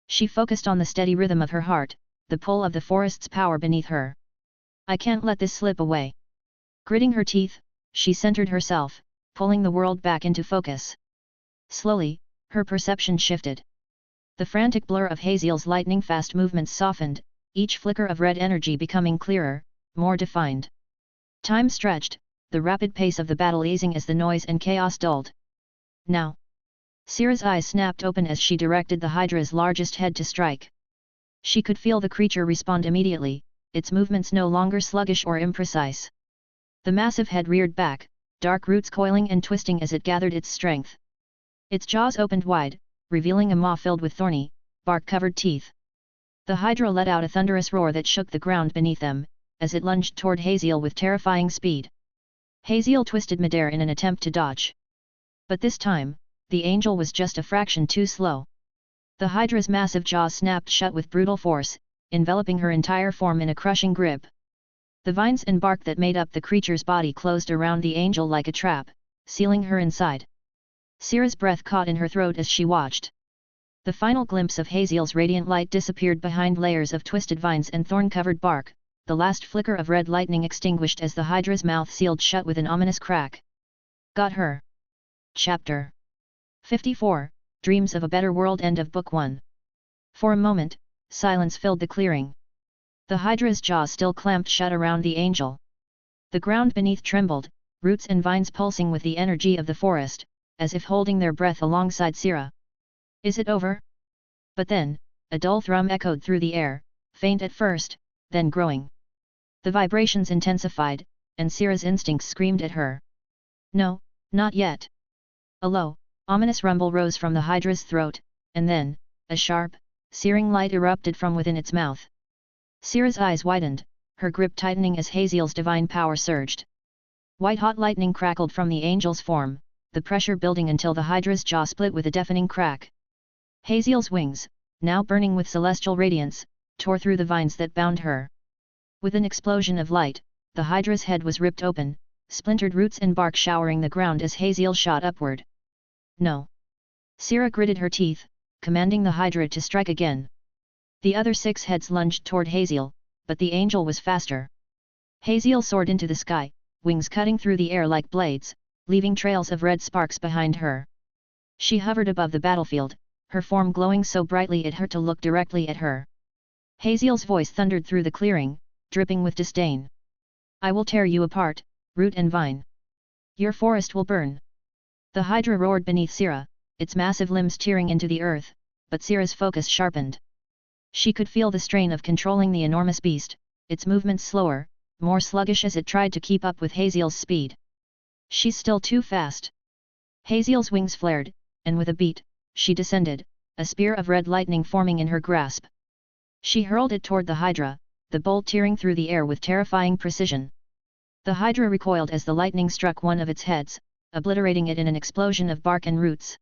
She focused on the steady rhythm of her heart, the pull of the forest's power beneath her. I can't let this slip away. Gritting her teeth, she centered herself, pulling the world back into focus. Slowly, her perception shifted. The frantic blur of Haziel's lightning-fast movements softened, each flicker of red energy becoming clearer, more defined. Time stretched, the rapid pace of the battle easing as the noise and chaos dulled. Now! Sera's eyes snapped open as she directed the Hydra's largest head to strike. She could feel the creature respond immediately, its movements no longer sluggish or imprecise. The massive head reared back, dark roots coiling and twisting as it gathered its strength. Its jaws opened wide, revealing a maw filled with thorny, bark-covered teeth. The Hydra let out a thunderous roar that shook the ground beneath them, as it lunged toward Haziel with terrifying speed. Haziel twisted midair in an attempt to dodge. But this time, the angel was just a fraction too slow. The Hydra's massive jaws snapped shut with brutal force, enveloping her entire form in a crushing grip. The vines and bark that made up the creature's body closed around the angel like a trap, sealing her inside. Sera's breath caught in her throat as she watched. The final glimpse of Haziel's radiant light disappeared behind layers of twisted vines and thorn-covered bark, the last flicker of red lightning extinguished as the Hydra's mouth sealed shut with an ominous crack. Got her. Chapter 54, Dreams of a Better World. End of Book 1. For a moment, silence filled the clearing. The Hydra's jaws still clamped shut around the angel. The ground beneath trembled, roots and vines pulsing with the energy of the forest, as if holding their breath alongside Sera. Is it over? But then, a dull thrum echoed through the air, faint at first, then growing. The vibrations intensified, and Sera's instincts screamed at her. No, not yet. A low, ominous rumble rose from the Hydra's throat, and then, a sharp, searing light erupted from within its mouth. Sera's eyes widened, her grip tightening as Haziel's divine power surged. White-hot lightning crackled from the angel's form, the pressure building until the Hydra's jaw split with a deafening crack. Haziel's wings, now burning with celestial radiance, tore through the vines that bound her. With an explosion of light, the Hydra's head was ripped open, splintered roots and bark showering the ground as Haziel shot upward. No! Sera gritted her teeth, commanding the Hydra to strike again. The other 6 heads lunged toward Haziel, but the angel was faster. Haziel soared into the sky, wings cutting through the air like blades, leaving trails of red sparks behind her. She hovered above the battlefield, her form glowing so brightly it hurt to look directly at her. Haziel's voice thundered through the clearing, dripping with disdain. I will tear you apart, root and vine. Your forest will burn. The Hydra roared beneath Sera, its massive limbs tearing into the earth, but Sera's focus sharpened. She could feel the strain of controlling the enormous beast, its movements slower, more sluggish as it tried to keep up with Haziel's speed. She's still too fast. Haziel's wings flared, and with a beat, she descended, a spear of red lightning forming in her grasp. She hurled it toward the Hydra, the bolt tearing through the air with terrifying precision. The Hydra recoiled as the lightning struck one of its heads, obliterating it in an explosion of bark and roots.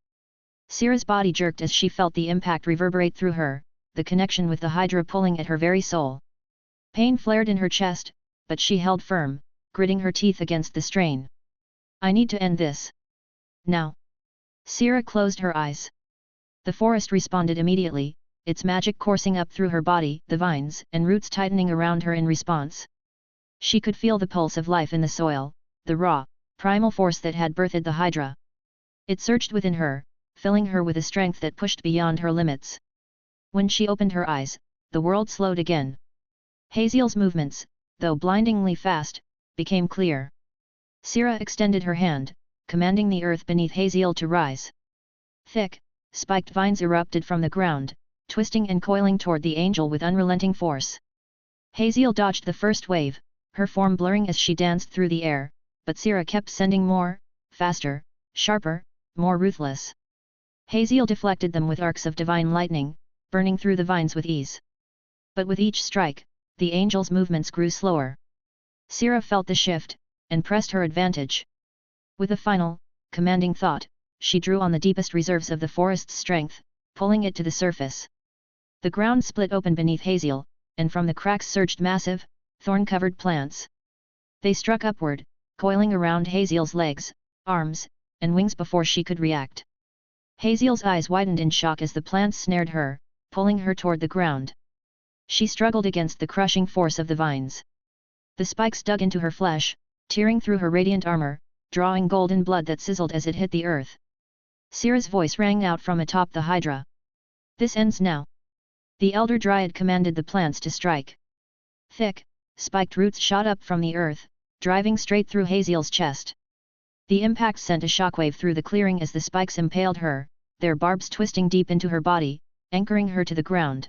Sera's body jerked as she felt the impact reverberate through her, the connection with the Hydra pulling at her very soul. Pain flared in her chest, but she held firm, gritting her teeth against the strain. I need to end this. Now. Sera closed her eyes. The forest responded immediately, its magic coursing up through her body, the vines and roots tightening around her in response. She could feel the pulse of life in the soil, the raw, primal force that had birthed the Hydra. It surged within her, filling her with a strength that pushed beyond her limits. When she opened her eyes, the world slowed again. Haziel's movements, though blindingly fast, became clear. Sera extended her hand, commanding the earth beneath Haziel to rise. Thick, spiked vines erupted from the ground, twisting and coiling toward the angel with unrelenting force. Haziel dodged the first wave, her form blurring as she danced through the air, but Sera kept sending more, faster, sharper, more ruthless. Haziel deflected them with arcs of divine lightning, burning through the vines with ease. But with each strike, the angel's movements grew slower. Sera felt the shift, and pressed her advantage. With a final, commanding thought, she drew on the deepest reserves of the forest's strength, pulling it to the surface. The ground split open beneath Haziel, and from the cracks surged massive, thorn-covered plants. They struck upward, coiling around Haziel's legs, arms, and wings before she could react. Haziel's eyes widened in shock as the plants snared her, pulling her toward the ground. She struggled against the crushing force of the vines. The spikes dug into her flesh, tearing through her radiant armor, drawing golden blood that sizzled as it hit the earth. Sera's voice rang out from atop the Hydra. This ends now. The Elder Dryad commanded the plants to strike. Thick, spiked roots shot up from the earth, driving straight through Haziel's chest. The impact sent a shockwave through the clearing as the spikes impaled her, their barbs twisting deep into her body, anchoring her to the ground.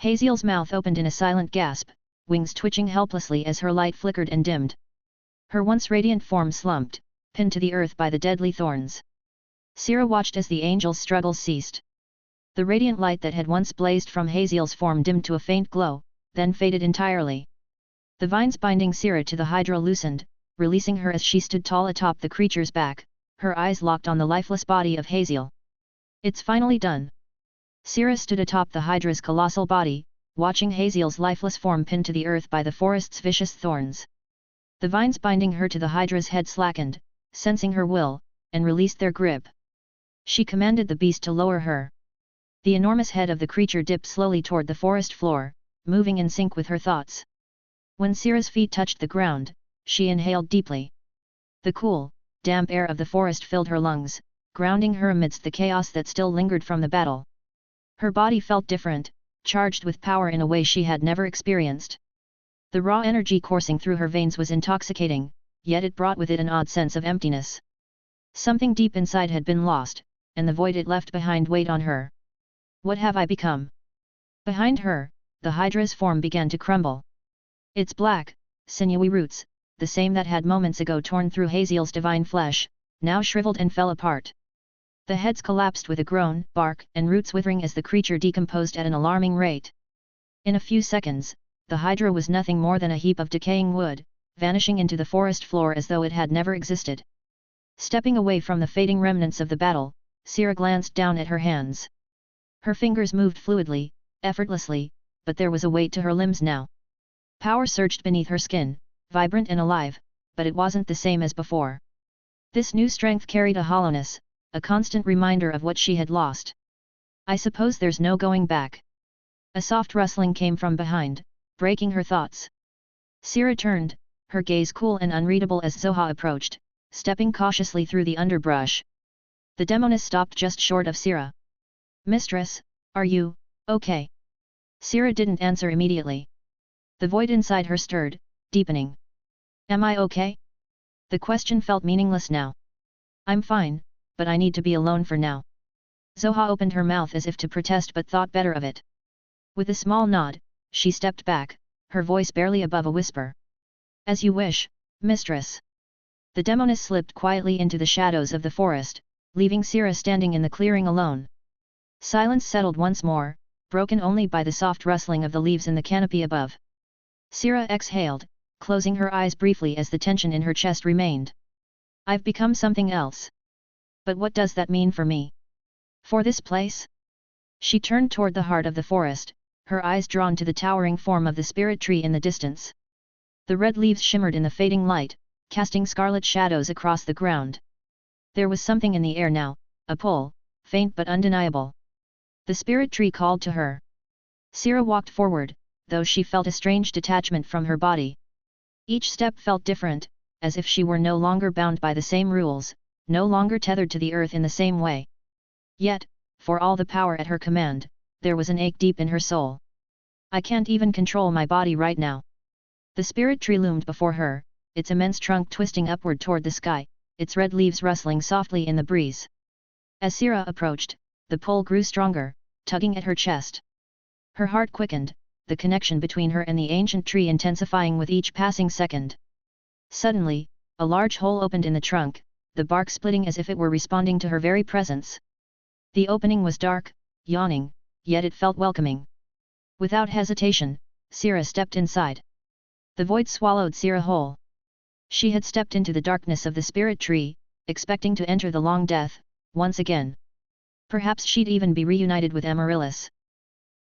Haziel's mouth opened in a silent gasp, wings twitching helplessly as her light flickered and dimmed. Her once radiant form slumped, pinned to the earth by the deadly thorns. Sera watched as the angel's struggles ceased. The radiant light that had once blazed from Haziel's form dimmed to a faint glow, then faded entirely. The vines binding Sera to the Hydra loosened, releasing her as she stood tall atop the creature's back, her eyes locked on the lifeless body of Haziel. It's finally done. Sera stood atop the Hydra's colossal body, watching Haziel's lifeless form pinned to the earth by the forest's vicious thorns. The vines binding her to the Hydra's head slackened, sensing her will, and released their grip. She commanded the beast to lower her. The enormous head of the creature dipped slowly toward the forest floor, moving in sync with her thoughts. When Sera's feet touched the ground, she inhaled deeply. The cool, damp air of the forest filled her lungs, grounding her amidst the chaos that still lingered from the battle. Her body felt different, charged with power in a way she had never experienced. The raw energy coursing through her veins was intoxicating, yet it brought with it an odd sense of emptiness. Something deep inside had been lost, and the void it left behind weighed on her. What have I become? Behind her, the Hydra's form began to crumble. Its black, sinewy roots, the same that had moments ago torn through Haziel's divine flesh, now shriveled and fell apart. The heads collapsed with a groan, bark and roots withering as the creature decomposed at an alarming rate. In a few seconds, the Hydra was nothing more than a heap of decaying wood, vanishing into the forest floor as though it had never existed. Stepping away from the fading remnants of the battle, Sera glanced down at her hands. Her fingers moved fluidly, effortlessly, but there was a weight to her limbs now. Power surged beneath her skin, vibrant and alive, but it wasn't the same as before. This new strength carried a hollowness, a constant reminder of what she had lost. I suppose there's no going back. A soft rustling came from behind, breaking her thoughts. Sera turned, her gaze cool and unreadable as Zoha approached, stepping cautiously through the underbrush. The demoness stopped just short of Sera. "Mistress, are you okay?" Sera didn't answer immediately. The void inside her stirred, deepening. "Am I okay?" The question felt meaningless now. "I'm fine, but I need to be alone for now." Zoha opened her mouth as if to protest but thought better of it. With a small nod, she stepped back, her voice barely above a whisper. "As you wish, mistress." The demoness slipped quietly into the shadows of the forest, leaving Sera standing in the clearing alone. Silence settled once more, broken only by the soft rustling of the leaves in the canopy above. Sera exhaled, closing her eyes briefly as the tension in her chest remained. "I've become something else. But what does that mean for me? For this place?" She turned toward the heart of the forest, her eyes drawn to the towering form of the spirit tree in the distance. The red leaves shimmered in the fading light, casting scarlet shadows across the ground. There was something in the air now, a pull, faint but undeniable. The spirit tree called to her. Sera walked forward, though she felt a strange detachment from her body. Each step felt different, as if she were no longer bound by the same rules, no longer tethered to the earth in the same way. Yet, for all the power at her command, there was an ache deep in her soul. "I can't even control my body right now." The spirit tree loomed before her, its immense trunk twisting upward toward the sky, its red leaves rustling softly in the breeze. As Sera approached, the pull grew stronger, tugging at her chest. Her heart quickened, the connection between her and the ancient tree intensifying with each passing second. Suddenly, a large hole opened in the trunk, the bark splitting as if it were responding to her very presence. The opening was dark, yawning, yet it felt welcoming. Without hesitation, Sera stepped inside. The void swallowed Sera whole. She had stepped into the darkness of the spirit tree, expecting to enter the long death, once again. Perhaps she'd even be reunited with Amaryllis.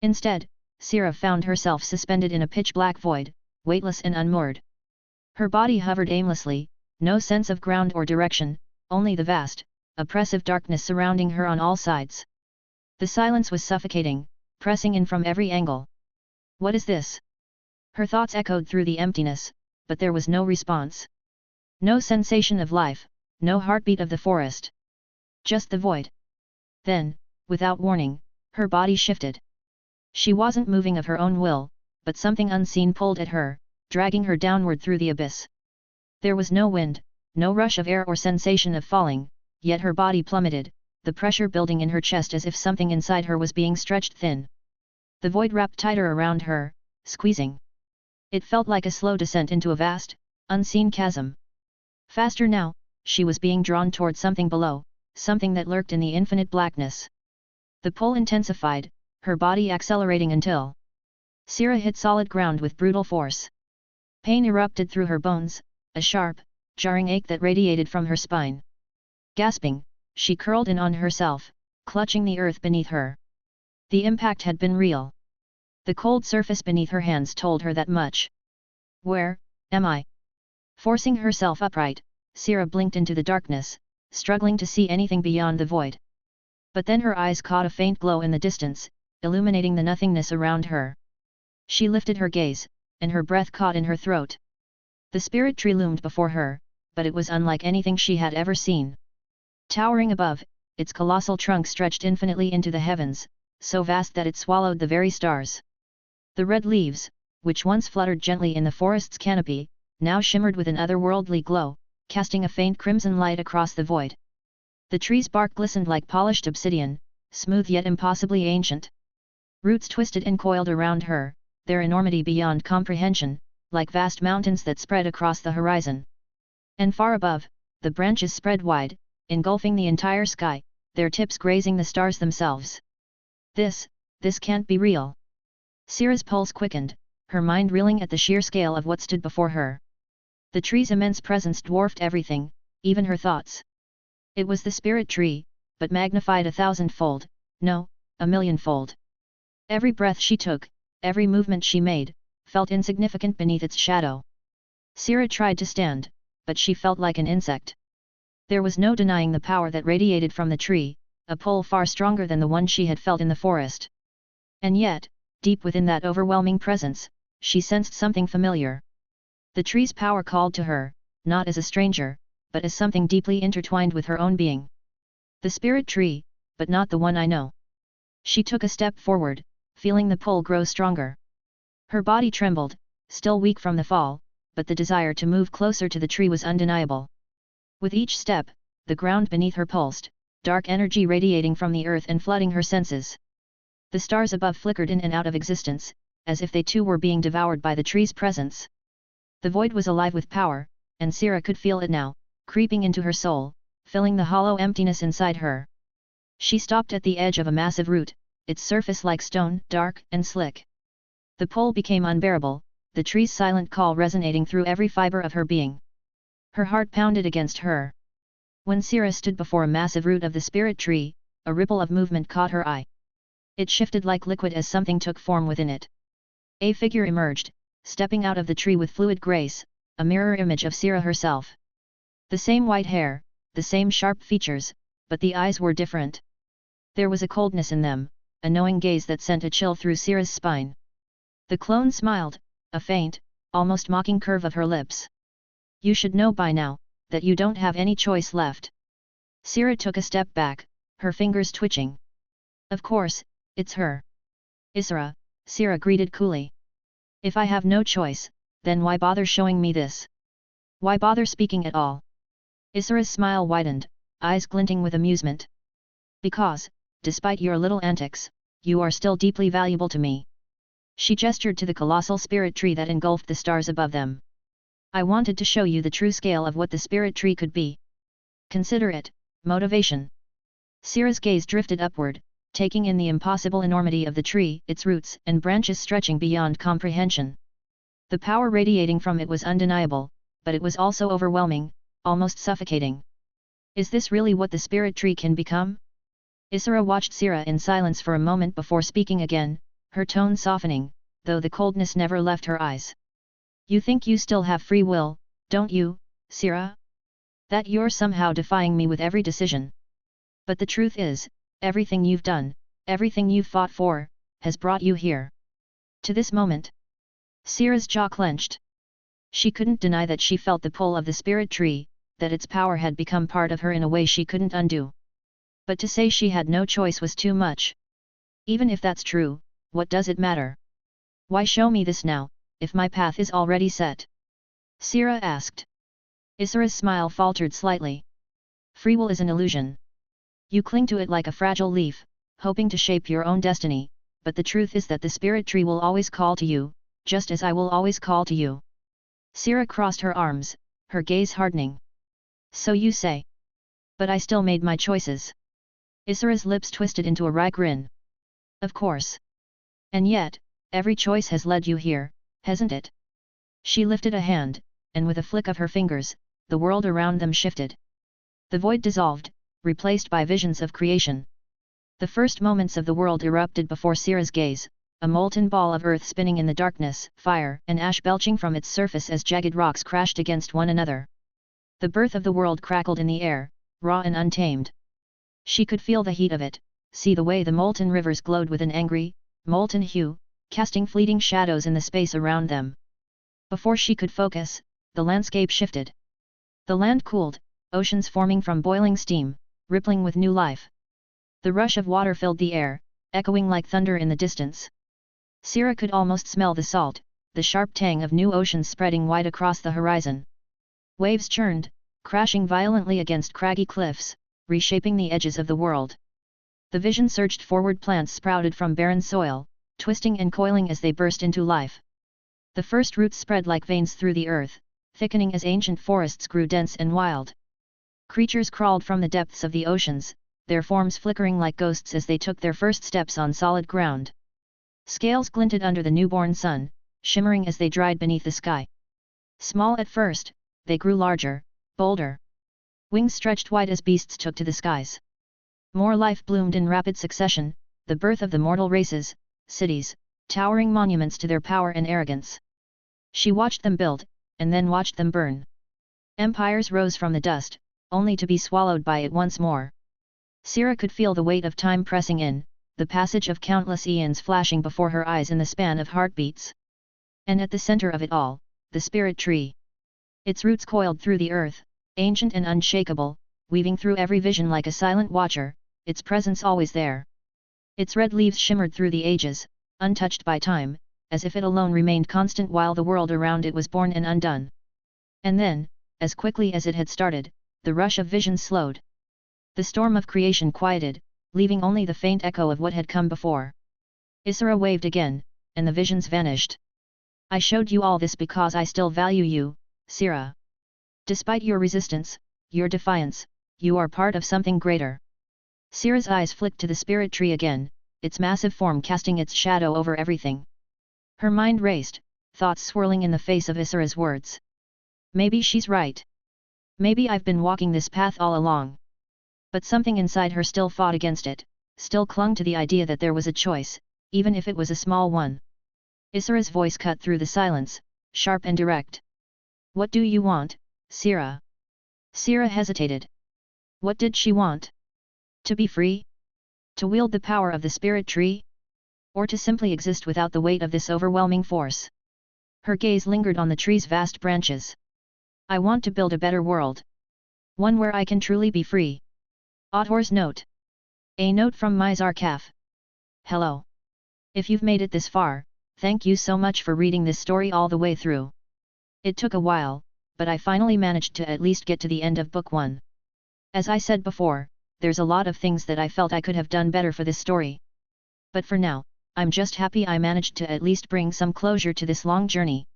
Instead, Sera found herself suspended in a pitch-black void, weightless and unmoored. Her body hovered aimlessly, no sense of ground or direction, only the vast, oppressive darkness surrounding her on all sides. The silence was suffocating, pressing in from every angle. "What is this?" Her thoughts echoed through the emptiness, but there was no response. No sensation of life, no heartbeat of the forest. Just the void. Then, without warning, her body shifted. She wasn't moving of her own will, but something unseen pulled at her, dragging her downward through the abyss. There was no wind, no rush of air or sensation of falling, yet her body plummeted, the pressure building in her chest as if something inside her was being stretched thin. The void wrapped tighter around her, squeezing. It felt like a slow descent into a vast, unseen chasm. Faster now, she was being drawn toward something below, something that lurked in the infinite blackness. The pull intensified, her body accelerating until Sera hit solid ground with brutal force. Pain erupted through her bones, a sharp, jarring ache that radiated from her spine. Gasping, she curled in on herself, clutching the earth beneath her. The impact had been real. The cold surface beneath her hands told her that much. "Where am I?" Forcing herself upright, Sera blinked into the darkness, struggling to see anything beyond the void. But then her eyes caught a faint glow in the distance, illuminating the nothingness around her. She lifted her gaze, and her breath caught in her throat. The spirit tree loomed before her, but it was unlike anything she had ever seen. Towering above, its colossal trunk stretched infinitely into the heavens, so vast that it swallowed the very stars. The red leaves, which once fluttered gently in the forest's canopy, now shimmered with an otherworldly glow, casting a faint crimson light across the void. The tree's bark glistened like polished obsidian, smooth yet impossibly ancient. Roots twisted and coiled around her, their enormity beyond comprehension, like vast mountains that spread across the horizon. And far above, the branches spread wide, engulfing the entire sky, their tips grazing the stars themselves. This can't be real. Sera's pulse quickened, her mind reeling at the sheer scale of what stood before her. The tree's immense presence dwarfed everything, even her thoughts. It was the spirit tree, but magnified 1,000-fold, no, 1,000,000-fold. Every breath she took, every movement she made, felt insignificant beneath its shadow. Sera tried to stand, but she felt like an insect. There was no denying the power that radiated from the tree, a pull far stronger than the one she had felt in the forest. And yet, deep within that overwhelming presence, she sensed something familiar. The tree's power called to her, not as a stranger, but as something deeply intertwined with her own being. The spirit tree, but not the one I know. She took a step forward, feeling the pull grow stronger. Her body trembled, still weak from the fall, but the desire to move closer to the tree was undeniable. With each step, the ground beneath her pulsed, dark energy radiating from the earth and flooding her senses. The stars above flickered in and out of existence, as if they too were being devoured by the tree's presence. The void was alive with power, and Sera could feel it now, creeping into her soul, filling the hollow emptiness inside her. She stopped at the edge of a massive root, its surface like stone, dark and slick. The pull became unbearable, the tree's silent call resonating through every fiber of her being. Her heart pounded against her. When Sera stood before a massive root of the spirit tree, a ripple of movement caught her eye. It shifted like liquid as something took form within it. A figure emerged, stepping out of the tree with fluid grace, a mirror image of Sera herself. The same white hair, the same sharp features, but the eyes were different. There was a coldness in them, a knowing gaze that sent a chill through Sera's spine. The clone smiled, a faint, almost mocking curve of her lips. You should know by now, that you don't have any choice left. Sera took a step back, her fingers twitching. Of course, it's her. Isra, Sera greeted coolly. If I have no choice, then why bother showing me this? Why bother speaking at all? Isra's smile widened, eyes glinting with amusement. Because, despite your little antics, you are still deeply valuable to me. She gestured to the colossal spirit tree that engulfed the stars above them. I wanted to show you the true scale of what the spirit tree could be. Consider it, motivation. Sera's gaze drifted upward, taking in the impossible enormity of the tree, its roots and branches stretching beyond comprehension. The power radiating from it was undeniable, but it was also overwhelming, almost suffocating. Is this really what the spirit tree can become? Isra watched Sera in silence for a moment before speaking again, her tone softening, though the coldness never left her eyes. You think you still have free will, don't you, Sera? That you're somehow defying me with every decision. But the truth is, everything you've done, everything you've fought for, has brought you here. To this moment. Sera's jaw clenched. She couldn't deny that she felt the pull of the spirit tree, that its power had become part of her in a way she couldn't undo. But to say she had no choice was too much. Even if that's true, what does it matter? Why show me this now, if my path is already set? Sera asked. Isra's smile faltered slightly. Free will is an illusion. You cling to it like a fragile leaf, hoping to shape your own destiny, but the truth is that the spirit tree will always call to you, just as I will always call to you. Sera crossed her arms, her gaze hardening. So you say. But I still made my choices. Isra's lips twisted into a wry grin. Of course. And yet, every choice has led you here, hasn't it? She lifted a hand, and with a flick of her fingers, the world around them shifted. The void dissolved, replaced by visions of creation. The first moments of the world erupted before Sera's gaze, a molten ball of earth spinning in the darkness, fire and ash belching from its surface as jagged rocks crashed against one another. The birth of the world crackled in the air, raw and untamed. She could feel the heat of it, see the way the molten rivers glowed with an angry, molten hue, casting fleeting shadows in the space around them. Before she could focus, the landscape shifted. The land cooled, oceans forming from boiling steam, rippling with new life. The rush of water filled the air, echoing like thunder in the distance. Sera could almost smell the salt, the sharp tang of new oceans spreading wide across the horizon. Waves churned, crashing violently against craggy cliffs, reshaping the edges of the world. The vision surged forward, plants sprouted from barren soil, twisting and coiling as they burst into life. The first roots spread like veins through the earth, thickening as ancient forests grew dense and wild. Creatures crawled from the depths of the oceans, their forms flickering like ghosts as they took their first steps on solid ground. Scales glinted under the newborn sun, shimmering as they dried beneath the sky. Small at first, they grew larger, bolder. Wings stretched wide as beasts took to the skies. More life bloomed in rapid succession, the birth of the mortal races, cities, towering monuments to their power and arrogance. She watched them build, and then watched them burn. Empires rose from the dust, only to be swallowed by it once more. Sera could feel the weight of time pressing in, the passage of countless eons flashing before her eyes in the span of heartbeats. And at the center of it all, the spirit tree. Its roots coiled through the earth, ancient and unshakable, weaving through every vision like a silent watcher, its presence always there. Its red leaves shimmered through the ages, untouched by time, as if it alone remained constant while the world around it was born and undone. And then, as quickly as it had started, the rush of vision slowed. The storm of creation quieted, leaving only the faint echo of what had come before. Sera waved again, and the visions vanished. I showed you all this because I still value you, Sera. Despite your resistance, your defiance, you are part of something greater. Sera's eyes flicked to the spirit tree again, its massive form casting its shadow over everything. Her mind raced, thoughts swirling in the face of Sera's words. Maybe she's right. Maybe I've been walking this path all along. But something inside her still fought against it, still clung to the idea that there was a choice, even if it was a small one. Sera's voice cut through the silence, sharp and direct. What do you want, Sera? Sera hesitated. What did she want? To be free? To wield the power of the spirit tree? Or to simply exist without the weight of this overwhelming force? Her gaze lingered on the tree's vast branches. I want to build a better world. One where I can truly be free. Author's note. A note from Mizar. Hello. If you've made it this far, thank you so much for reading this story all the way through. It took a while, but I finally managed to at least get to the end of book 1. As I said before, there's a lot of things that I felt I could have done better for this story. But for now, I'm just happy I managed to at least bring some closure to this long journey.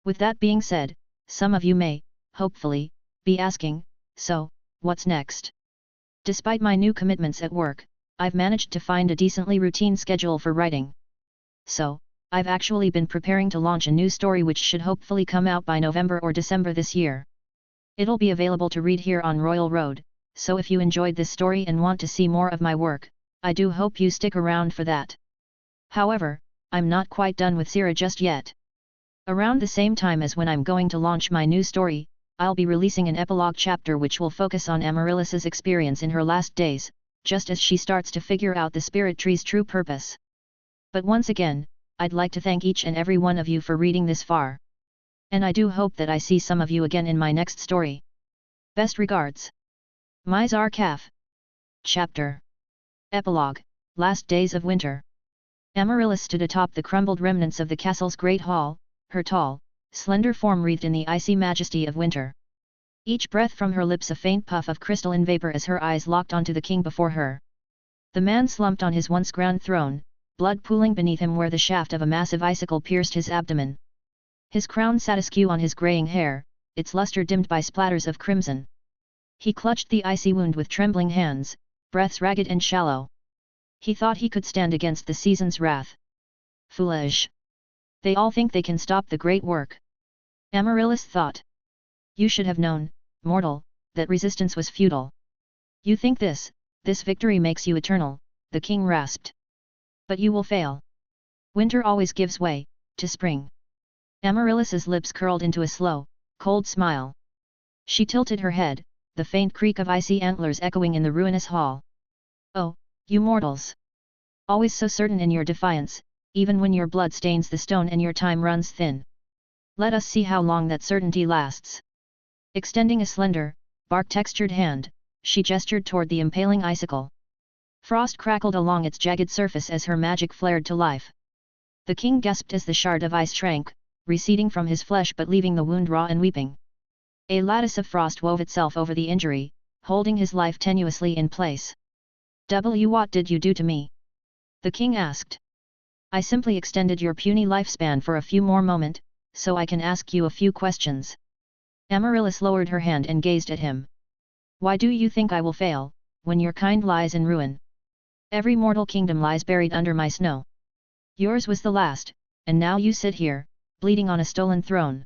With that being said, some of you may, hopefully, be asking, so, what's next? Despite my new commitments at work, I've managed to find a decently routine schedule for writing. So, I've actually been preparing to launch a new story which should hopefully come out by November or December this year. It'll be available to read here on RoyalRoad, so if you enjoyed this story and want to see more of my work, I do hope you stick around for that. However, I'm not quite done with Sera just yet. Around the same time as when I'm going to launch my new story, I'll be releasing an epilogue chapter which will focus on Amaryllis's experience in her last days, just as she starts to figure out the spirit tree's true purpose. But once again, I'd like to thank each and every one of you for reading this far. And I do hope that I see some of you again in my next story. Best regards. Mizar. Chapter. Epilogue, Last Days of Winter. Amaryllis stood atop the crumbled remnants of the castle's great hall, her tall, slender form wreathed in the icy majesty of winter. Each breath from her lips a faint puff of crystalline vapor as her eyes locked onto the king before her. The man slumped on his once grand throne, blood pooling beneath him where the shaft of a massive icicle pierced his abdomen. His crown sat askew on his graying hair, its luster dimmed by splatters of crimson. He clutched the icy wound with trembling hands, breaths ragged and shallow. He thought he could stand against the season's wrath. Foolish. They all think they can stop the great work. Amaryllis thought. You should have known, mortal, that resistance was futile. You think this victory makes you eternal, the king rasped. But you will fail. Winter always gives way to spring. Amaryllis's lips curled into a slow, cold smile. She tilted her head, the faint creak of icy antlers echoing in the ruinous hall. Oh, you mortals! Always so certain in your defiance, even when your blood stains the stone and your time runs thin. Let us see how long that certainty lasts. Extending a slender, bark-textured hand, she gestured toward the impaling icicle. Frost crackled along its jagged surface as her magic flared to life. The king gasped as the shard of ice shrank, receding from his flesh but leaving the wound raw and weeping. A lattice of frost wove itself over the injury, holding his life tenuously in place. What did you do to me? The king asked. I simply extended your puny lifespan for a few more moments, so I can ask you a few questions. Amaryllis lowered her hand and gazed at him. Why do you think I will fail, when your kind lies in ruin? Every mortal kingdom lies buried under my snow. Yours was the last, and now you sit here, bleeding on a stolen throne.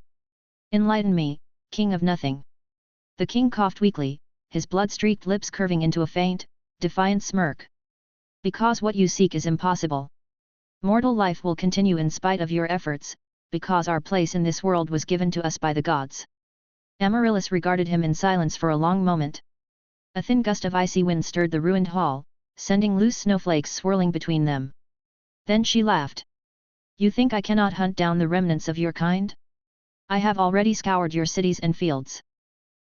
Enlighten me, king of nothing. The king coughed weakly, his blood-streaked lips curving into a faint, defiant smirk. Because what you seek is impossible. Mortal life will continue in spite of your efforts, because our place in this world was given to us by the gods. Amaryllis regarded him in silence for a long moment. A thin gust of icy wind stirred the ruined hall, sending loose snowflakes swirling between them. Then she laughed. You think I cannot hunt down the remnants of your kind? I have already scoured your cities and fields.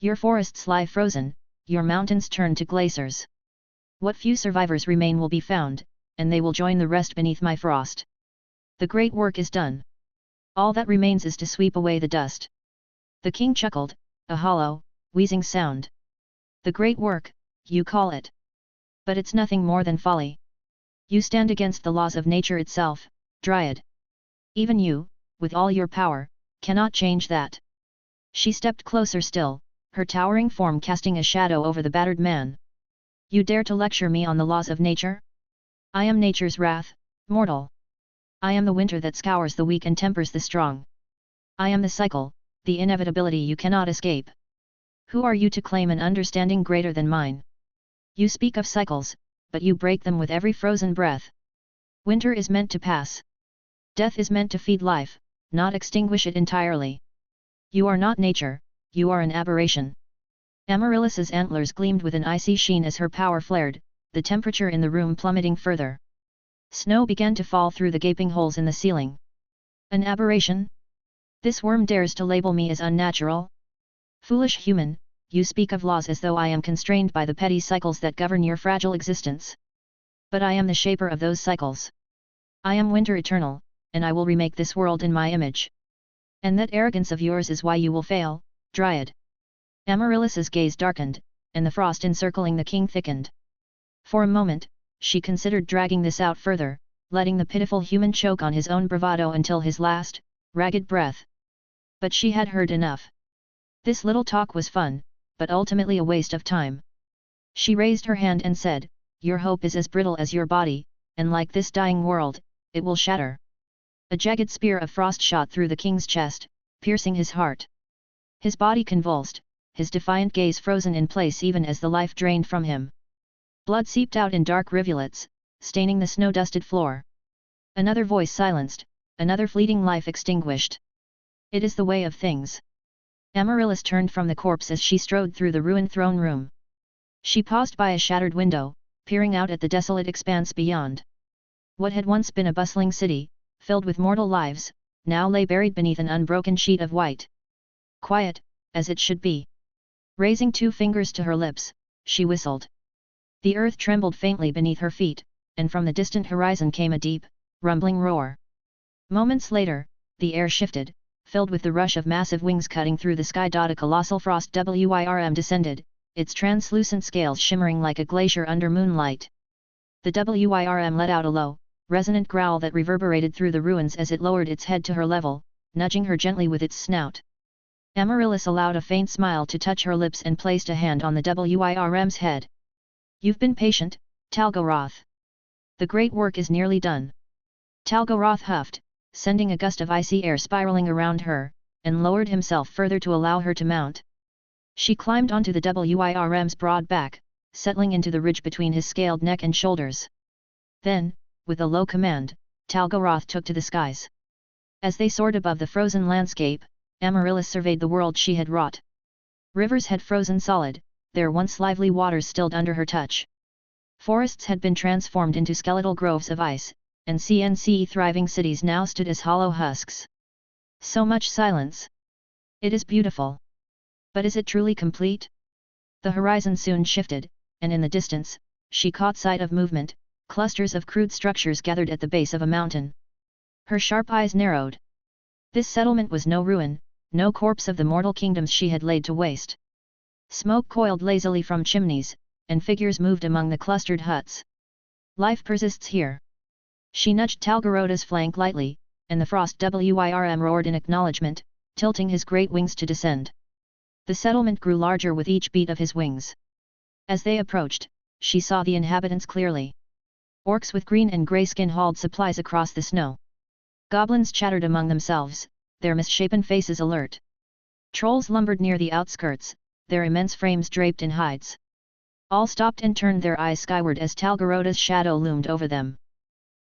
Your forests lie frozen, your mountains turned to glaciers. What few survivors remain will be found, and they will join the rest beneath my frost. The great work is done. All that remains is to sweep away the dust. The king chuckled, a hollow, wheezing sound. The great work, you call it. But it's nothing more than folly. You stand against the laws of nature itself, Dryad. Even you, with all your power, cannot change that. She stepped closer still, her towering form casting a shadow over the battered man. You dare to lecture me on the laws of nature? I am nature's wrath, mortal. I am the winter that scours the weak and tempers the strong. I am the cycle, the inevitability you cannot escape. Who are you to claim an understanding greater than mine? You speak of cycles, but you break them with every frozen breath. Winter is meant to pass. Death is meant to feed life, not extinguish it entirely. You are not nature, you are an aberration. Amaryllis's antlers gleamed with an icy sheen as her power flared, the temperature in the room plummeting further. Snow began to fall through the gaping holes in the ceiling. An aberration? This worm dares to label me as unnatural? Foolish human, you speak of laws as though I am constrained by the petty cycles that govern your fragile existence. But I am the shaper of those cycles. I am winter eternal, and I will remake this world in my image. And that arrogance of yours is why you will fail, Dryad. Amaryllis's gaze darkened, and the frost encircling the king thickened. For a moment, she considered dragging this out further, letting the pitiful human choke on his own bravado until his last, ragged breath. But she had heard enough. This little talk was fun, but ultimately a waste of time. She raised her hand and said, your hope is as brittle as your body, and like this dying world, it will shatter. A jagged spear of frost shot through the king's chest, piercing his heart. His body convulsed, his defiant gaze frozen in place even as the life drained from him. Blood seeped out in dark rivulets, staining the snow-dusted floor. Another voice silenced, another fleeting life extinguished. It is the way of things. Amaryllis turned from the corpse as she strode through the ruined throne room. She paused by a shattered window, peering out at the desolate expanse beyond. What had once been a bustling city, filled with mortal lives, now lay buried beneath an unbroken sheet of white. Quiet, as it should be. Raising 2 fingers to her lips, she whistled. The earth trembled faintly beneath her feet, and from the distant horizon came a deep, rumbling roar. Moments later, the air shifted, filled with the rush of massive wings cutting through the sky. A colossal frost worm descended, its translucent scales shimmering like a glacier under moonlight. The worm let out a low, resonant growl that reverberated through the ruins as it lowered its head to her level, nudging her gently with its snout. Amaryllis allowed a faint smile to touch her lips and placed a hand on the worm's head. You've been patient, Talgoroth. The great work is nearly done. Talgoroth huffed, sending a gust of icy air spiraling around her, and lowered himself further to allow her to mount. She climbed onto the worm's broad back, settling into the ridge between his scaled neck and shoulders. Then, with a low command, Talgoroth took to the skies. As they soared above the frozen landscape, Amaryllis surveyed the world she had wrought. Rivers had frozen solid, their once lively waters stilled under her touch. Forests had been transformed into skeletal groves of ice, and CNC thriving cities now stood as hollow husks. So much silence. It is beautiful. But is it truly complete? The horizon soon shifted, and in the distance, she caught sight of movement, clusters of crude structures gathered at the base of a mountain. Her sharp eyes narrowed. This settlement was no ruin, no corpse of the mortal kingdoms she had laid to waste. Smoke coiled lazily from chimneys, and figures moved among the clustered huts. Life persists here. She nudged Talgoroda's flank lightly, and the frost worm roared in acknowledgement, tilting his great wings to descend. The settlement grew larger with each beat of his wings. As they approached, she saw the inhabitants clearly. Orcs with green and grey skin hauled supplies across the snow. Goblins chattered among themselves, their misshapen faces alert. Trolls lumbered near the outskirts, their immense frames draped in hides. All stopped and turned their eyes skyward as Talgoroda's shadow loomed over them.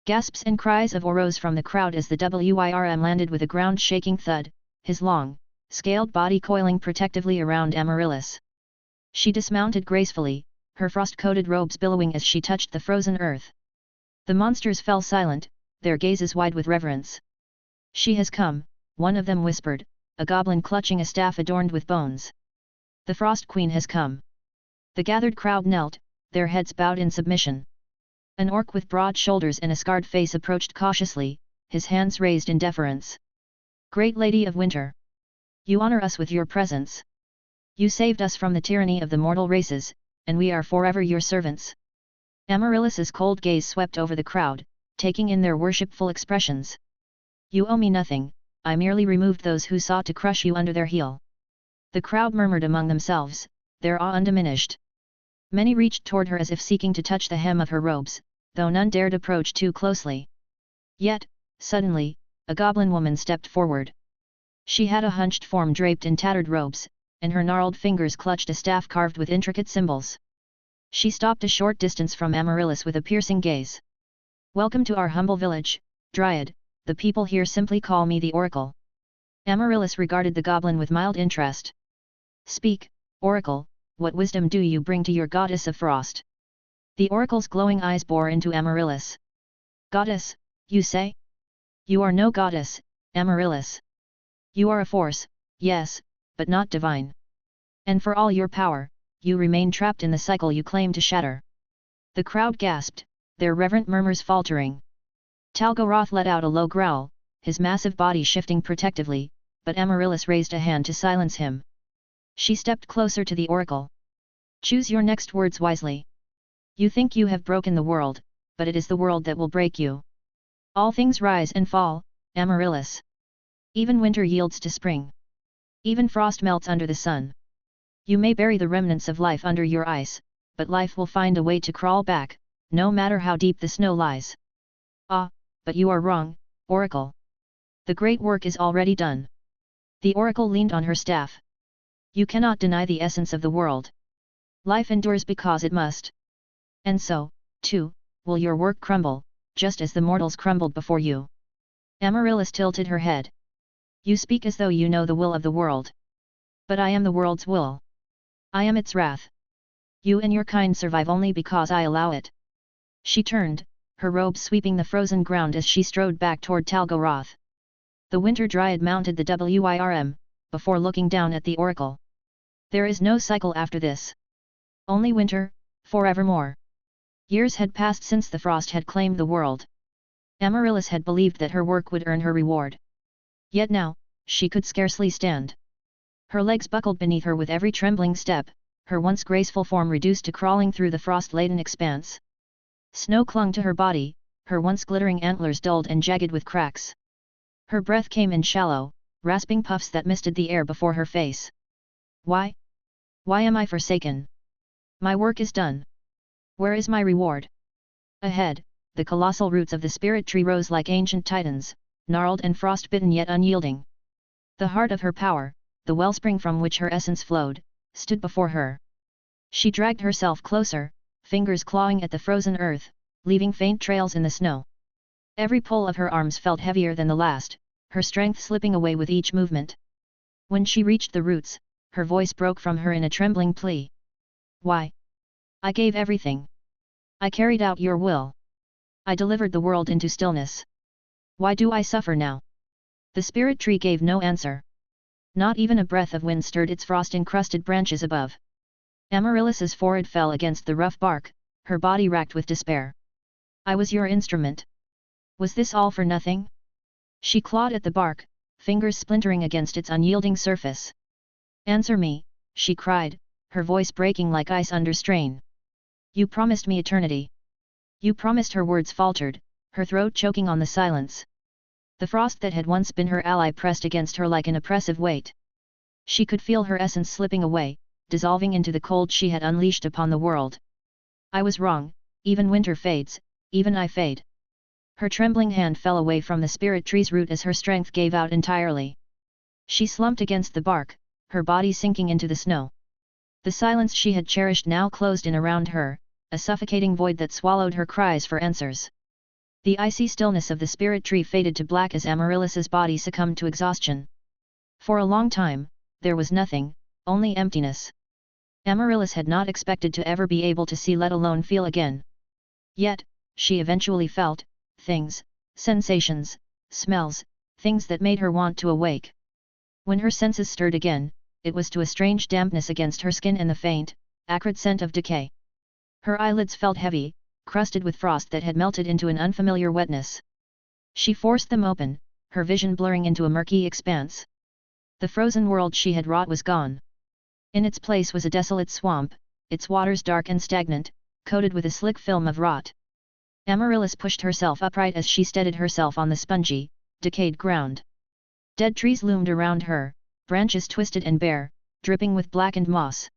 Gasps and cries of arose from the crowd as the worm landed with a ground-shaking thud, his long, scaled body coiling protectively around Amaryllis. She dismounted gracefully, her frost-coated robes billowing as she touched the frozen earth. The monsters fell silent, their gazes wide with reverence. "She has come," one of them whispered, a goblin clutching a staff adorned with bones. "The Frost Queen has come." The gathered crowd knelt, their heads bowed in submission. An orc with broad shoulders and a scarred face approached cautiously, his hands raised in deference. "Great Lady of Winter! You honor us with your presence. You saved us from the tyranny of the mortal races, and we are forever your servants." Amaryllis's cold gaze swept over the crowd, taking in their worshipful expressions. "You owe me nothing, I merely removed those who sought to crush you under their heel." The crowd murmured among themselves, their awe undiminished. Many reached toward her as if seeking to touch the hem of her robes, though none dared approach too closely. Yet, suddenly, a goblin woman stepped forward. She had a hunched form draped in tattered robes, and her gnarled fingers clutched a staff carved with intricate symbols. She stopped a short distance from Amaryllis with a piercing gaze. "Welcome to our humble village, Dryad, the people here simply call me the Oracle." Amaryllis regarded the goblin with mild interest. "Speak, Oracle, what wisdom do you bring to your goddess of frost?" The oracle's glowing eyes bore into Amaryllis. "Goddess, you say? You are no goddess, Amaryllis. You are a force, yes, but not divine. And for all your power, you remain trapped in the cycle you claim to shatter." The crowd gasped, their reverent murmurs faltering. Talgoroth let out a low growl, his massive body shifting protectively, but Amaryllis raised a hand to silence him. She stepped closer to the oracle. "Choose your next words wisely. You think you have broken the world, but it is the world that will break you. All things rise and fall, Amaryllis. Even winter yields to spring. Even frost melts under the sun. You may bury the remnants of life under your ice, but life will find a way to crawl back, no matter how deep the snow lies." "Ah, but you are wrong, Oracle. The great work is already done." The Oracle leaned on her staff. "You cannot deny the essence of the world. Life endures because it must. And so, too, will your work crumble, just as the mortals crumbled before you." Amaryllis tilted her head. "You speak as though you know the will of the world. But I am the world's will. I am its wrath. You and your kind survive only because I allow it." She turned, her robes sweeping the frozen ground as she strode back toward Talgoroth. The Winter Dryad mounted the WIRM, before looking down at the oracle. "There is no cycle after this. Only winter, forevermore." Years had passed since the frost had claimed the world. Amaryllis had believed that her work would earn her reward. Yet now, she could scarcely stand. Her legs buckled beneath her with every trembling step, her once graceful form reduced to crawling through the frost-laden expanse. Snow clung to her body, her once glittering antlers dulled and jagged with cracks. Her breath came in shallow, rasping puffs that misted the air before her face. "Why? Why am I forsaken? My work is done. Where is my reward?" Ahead, the colossal roots of the spirit tree rose like ancient titans, gnarled and frostbitten yet unyielding. The heart of her power, the wellspring from which her essence flowed, stood before her. She dragged herself closer, fingers clawing at the frozen earth, leaving faint trails in the snow. Every pull of her arms felt heavier than the last, her strength slipping away with each movement. When she reached the roots, her voice broke from her in a trembling plea. "Why? I gave everything. I carried out your will. I delivered the world into stillness. Why do I suffer now?" The spirit tree gave no answer. Not even a breath of wind stirred its frost-encrusted branches above. Amaryllis's forehead fell against the rough bark, her body racked with despair. "I was your instrument. Was this all for nothing?" She clawed at the bark, fingers splintering against its unyielding surface. "Answer me," she cried, her voice breaking like ice under strain. "You promised me eternity. You promised." Her words faltered, her throat choking on the silence. The frost that had once been her ally pressed against her like an oppressive weight. She could feel her essence slipping away, dissolving into the cold she had unleashed upon the world. "I was wrong, even winter fades, even I fade." Her trembling hand fell away from the spirit tree's root as her strength gave out entirely. She slumped against the bark, her body sinking into the snow. The silence she had cherished now closed in around her, a suffocating void that swallowed her cries for answers. The icy stillness of the spirit tree faded to black as Amaryllis's body succumbed to exhaustion. For a long time, there was nothing, only emptiness. Amaryllis had not expected to ever be able to see, let alone feel again. Yet, she eventually felt things, sensations, smells, things that made her want to awake. When her senses stirred again, it was to a strange dampness against her skin and the faint, acrid scent of decay. Her eyelids felt heavy, crusted with frost that had melted into an unfamiliar wetness. She forced them open, her vision blurring into a murky expanse. The frozen world she had wrought was gone. In its place was a desolate swamp, its waters dark and stagnant, coated with a slick film of rot. Amaryllis pushed herself upright as she steadied herself on the spongy, decayed ground. Dead trees loomed around her, branches twisted and bare, dripping with blackened moss.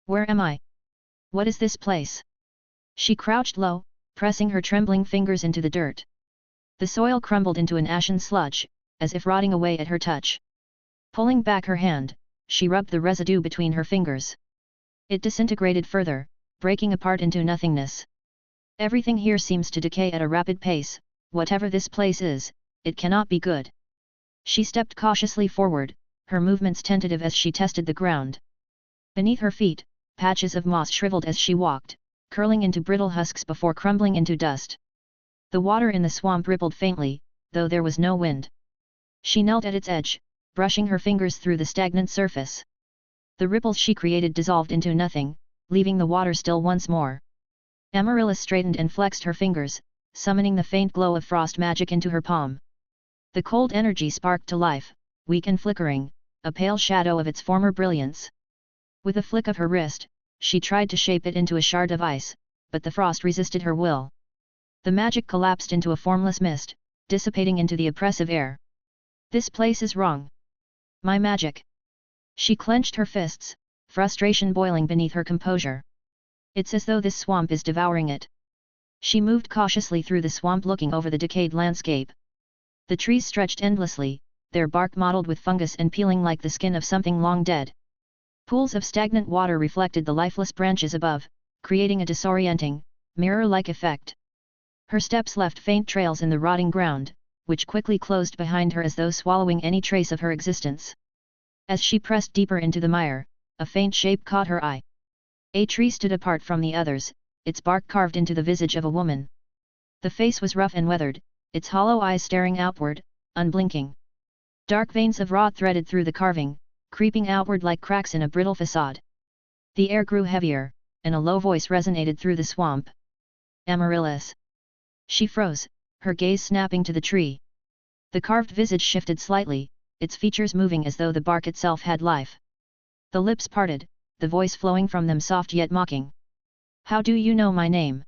Where am I? What is this place? She crouched low, pressing her trembling fingers into the dirt. The soil crumbled into an ashen sludge, as if rotting away at her touch. Pulling back her hand, she rubbed the residue between her fingers. It disintegrated further, breaking apart into nothingness. Everything here seems to decay at a rapid pace. Whatever this place is, it cannot be good. She stepped cautiously forward, her movements tentative as she tested the ground. Beneath her feet, patches of moss shriveled as she walked, curling into brittle husks before crumbling into dust. The water in the swamp rippled faintly, though there was no wind. She knelt at its edge, brushing her fingers through the stagnant surface. The ripples she created dissolved into nothing, leaving the water still once more. Amaryllis straightened and flexed her fingers, summoning the faint glow of frost magic into her palm. The cold energy sparked to life, weak and flickering, a pale shadow of its former brilliance. With a flick of her wrist, she tried to shape it into a shard of ice, but the frost resisted her will. The magic collapsed into a formless mist, dissipating into the oppressive air. This place is wrong. My magic. She clenched her fists, frustration boiling beneath her composure. It's as though this swamp is devouring it. She moved cautiously through the swamp, looking over the decayed landscape. The trees stretched endlessly, their bark mottled with fungus and peeling like the skin of something long dead. Pools of stagnant water reflected the lifeless branches above, creating a disorienting, mirror-like effect. Her steps left faint trails in the rotting ground, which quickly closed behind her as though swallowing any trace of her existence. As she pressed deeper into the mire, a faint shape caught her eye. A tree stood apart from the others, its bark carved into the visage of a woman. The face was rough and weathered, its hollow eyes staring outward, unblinking. Dark veins of rot threaded through the carving, creeping outward like cracks in a brittle facade. The air grew heavier, and a low voice resonated through the swamp. Amaryllis. She froze, her gaze snapping to the tree. The carved visage shifted slightly, its features moving as though the bark itself had life. The lips parted, the voice flowing from them soft yet mocking. How do you know my name?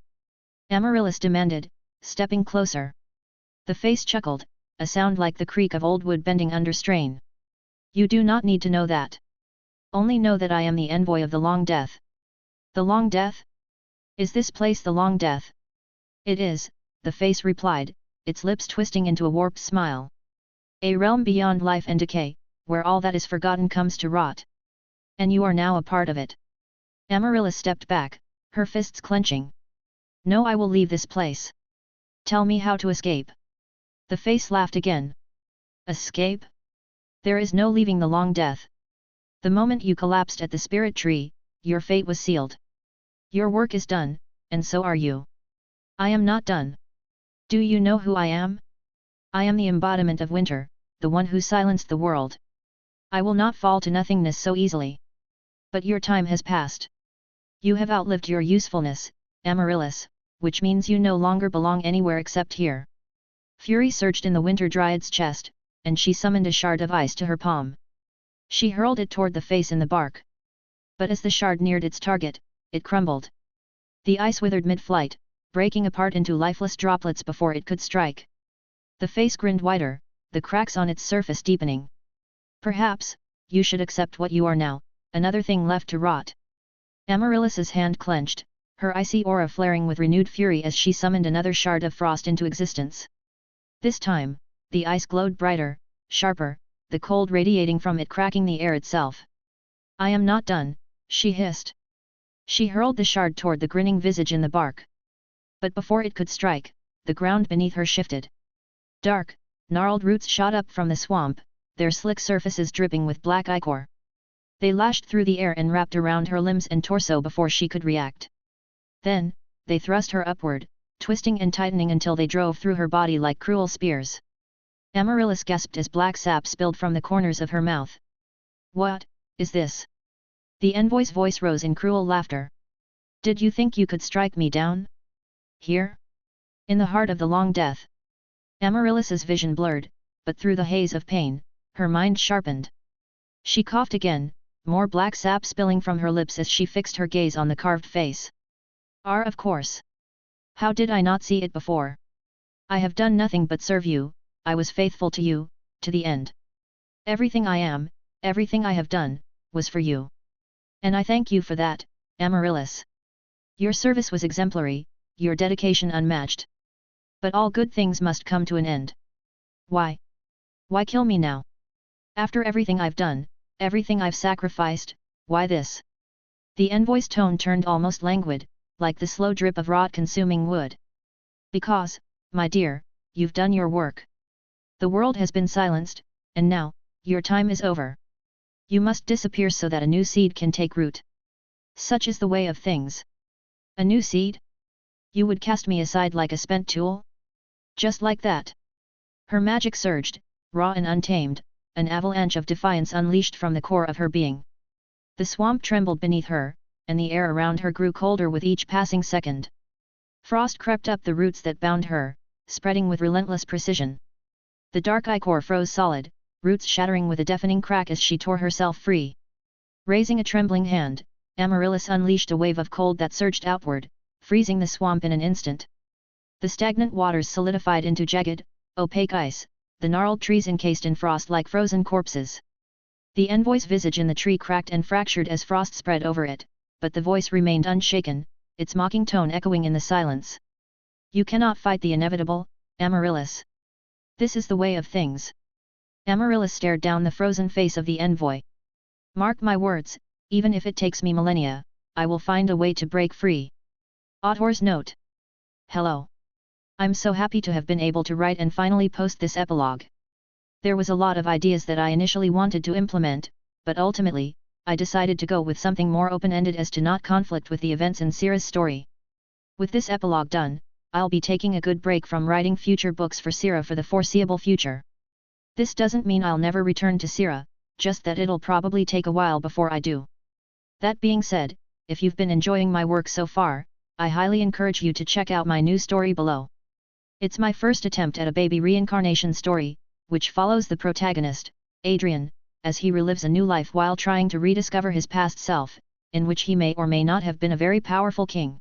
Amaryllis demanded, stepping closer. The face chuckled, a sound like the creak of old wood bending under strain. You do not need to know that. Only know that I am the envoy of the Long Death. The Long Death? Is this place the Long Death? It is, the face replied, its lips twisting into a warped smile. A realm beyond life and decay, where all that is forgotten comes to rot. And you are now a part of it. Amaryllis stepped back, her fists clenching. No, I will leave this place. Tell me how to escape. The face laughed again. Escape? There is no leaving the Long Death. The moment you collapsed at the spirit tree, your fate was sealed. Your work is done, and so are you. I am not done. Do you know who I am? I am the embodiment of winter, the one who silenced the world. I will not fall to nothingness so easily. But your time has passed. You have outlived your usefulness, Amaryllis, which means you no longer belong anywhere except here. Fury surged in the Winter Dryad's chest, and she summoned a shard of ice to her palm. She hurled it toward the face in the bark. But as the shard neared its target, it crumbled. The ice withered mid-flight, breaking apart into lifeless droplets before it could strike. The face grinned wider, the cracks on its surface deepening. Perhaps, you should accept what you are now, another thing left to rot. Amaryllis's hand clenched, her icy aura flaring with renewed fury as she summoned another shard of frost into existence. This time, the ice glowed brighter, sharper, the cold radiating from it cracking the air itself. I am not done, she hissed. She hurled the shard toward the grinning visage in the bark. But before it could strike, the ground beneath her shifted. Dark, gnarled roots shot up from the swamp, their slick surfaces dripping with black ichor. They lashed through the air and wrapped around her limbs and torso before she could react. Then, they thrust her upward, twisting and tightening until they drove through her body like cruel spears. Amaryllis gasped as black sap spilled from the corners of her mouth. "What is this?" The envoy's voice rose in cruel laughter. "Did you think you could strike me down? Here? In the heart of the long death?" Amaryllis's vision blurred, but through the haze of pain, her mind sharpened. She coughed again, more black sap spilling from her lips as she fixed her gaze on the carved face. Of course. How did I not see it before? I have done nothing but serve you, I was faithful to you, to the end. Everything I am, everything I have done, was for you. And I thank you for that, Amaryllis. Your service was exemplary, your dedication unmatched. But all good things must come to an end. Why? Why kill me now? After everything I've done, everything I've sacrificed, why this? The envoy's tone turned almost languid, like the slow drip of rot-consuming wood. Because, my dear, you've done your work. The world has been silenced, and now, your time is over. You must disappear so that a new seed can take root. Such is the way of things. A new seed? You would cast me aside like a spent tool? Just like that. Her magic surged, raw and untamed, an avalanche of defiance unleashed from the core of her being. The swamp trembled beneath her, and the air around her grew colder with each passing second. Frost crept up the roots that bound her, spreading with relentless precision. The dark ichor froze solid, roots shattering with a deafening crack as she tore herself free. Raising a trembling hand, Amaryllis unleashed a wave of cold that surged outward, freezing the swamp in an instant. The stagnant waters solidified into jagged, opaque ice, the gnarled trees encased in frost like frozen corpses. The envoy's visage in the tree cracked and fractured as frost spread over it, but the voice remained unshaken, its mocking tone echoing in the silence. You cannot fight the inevitable, Amaryllis. This is the way of things. Amaryllis stared down the frozen face of the envoy. Mark my words, even if it takes me millennia, I will find a way to break free. Author's note. Hello. I'm so happy to have been able to write and finally post this epilogue. There was a lot of ideas that I initially wanted to implement, but ultimately, I decided to go with something more open-ended as to not conflict with the events in Sera's story. With this epilogue done, I'll be taking a good break from writing future books for Sera for the foreseeable future. This doesn't mean I'll never return to Sera, just that it'll probably take a while before I do. That being said, if you've been enjoying my work so far, I highly encourage you to check out my new story below. It's my first attempt at a baby reincarnation story, which follows the protagonist, Adrian, as he relives a new life while trying to rediscover his past self, in which he may or may not have been a very powerful king.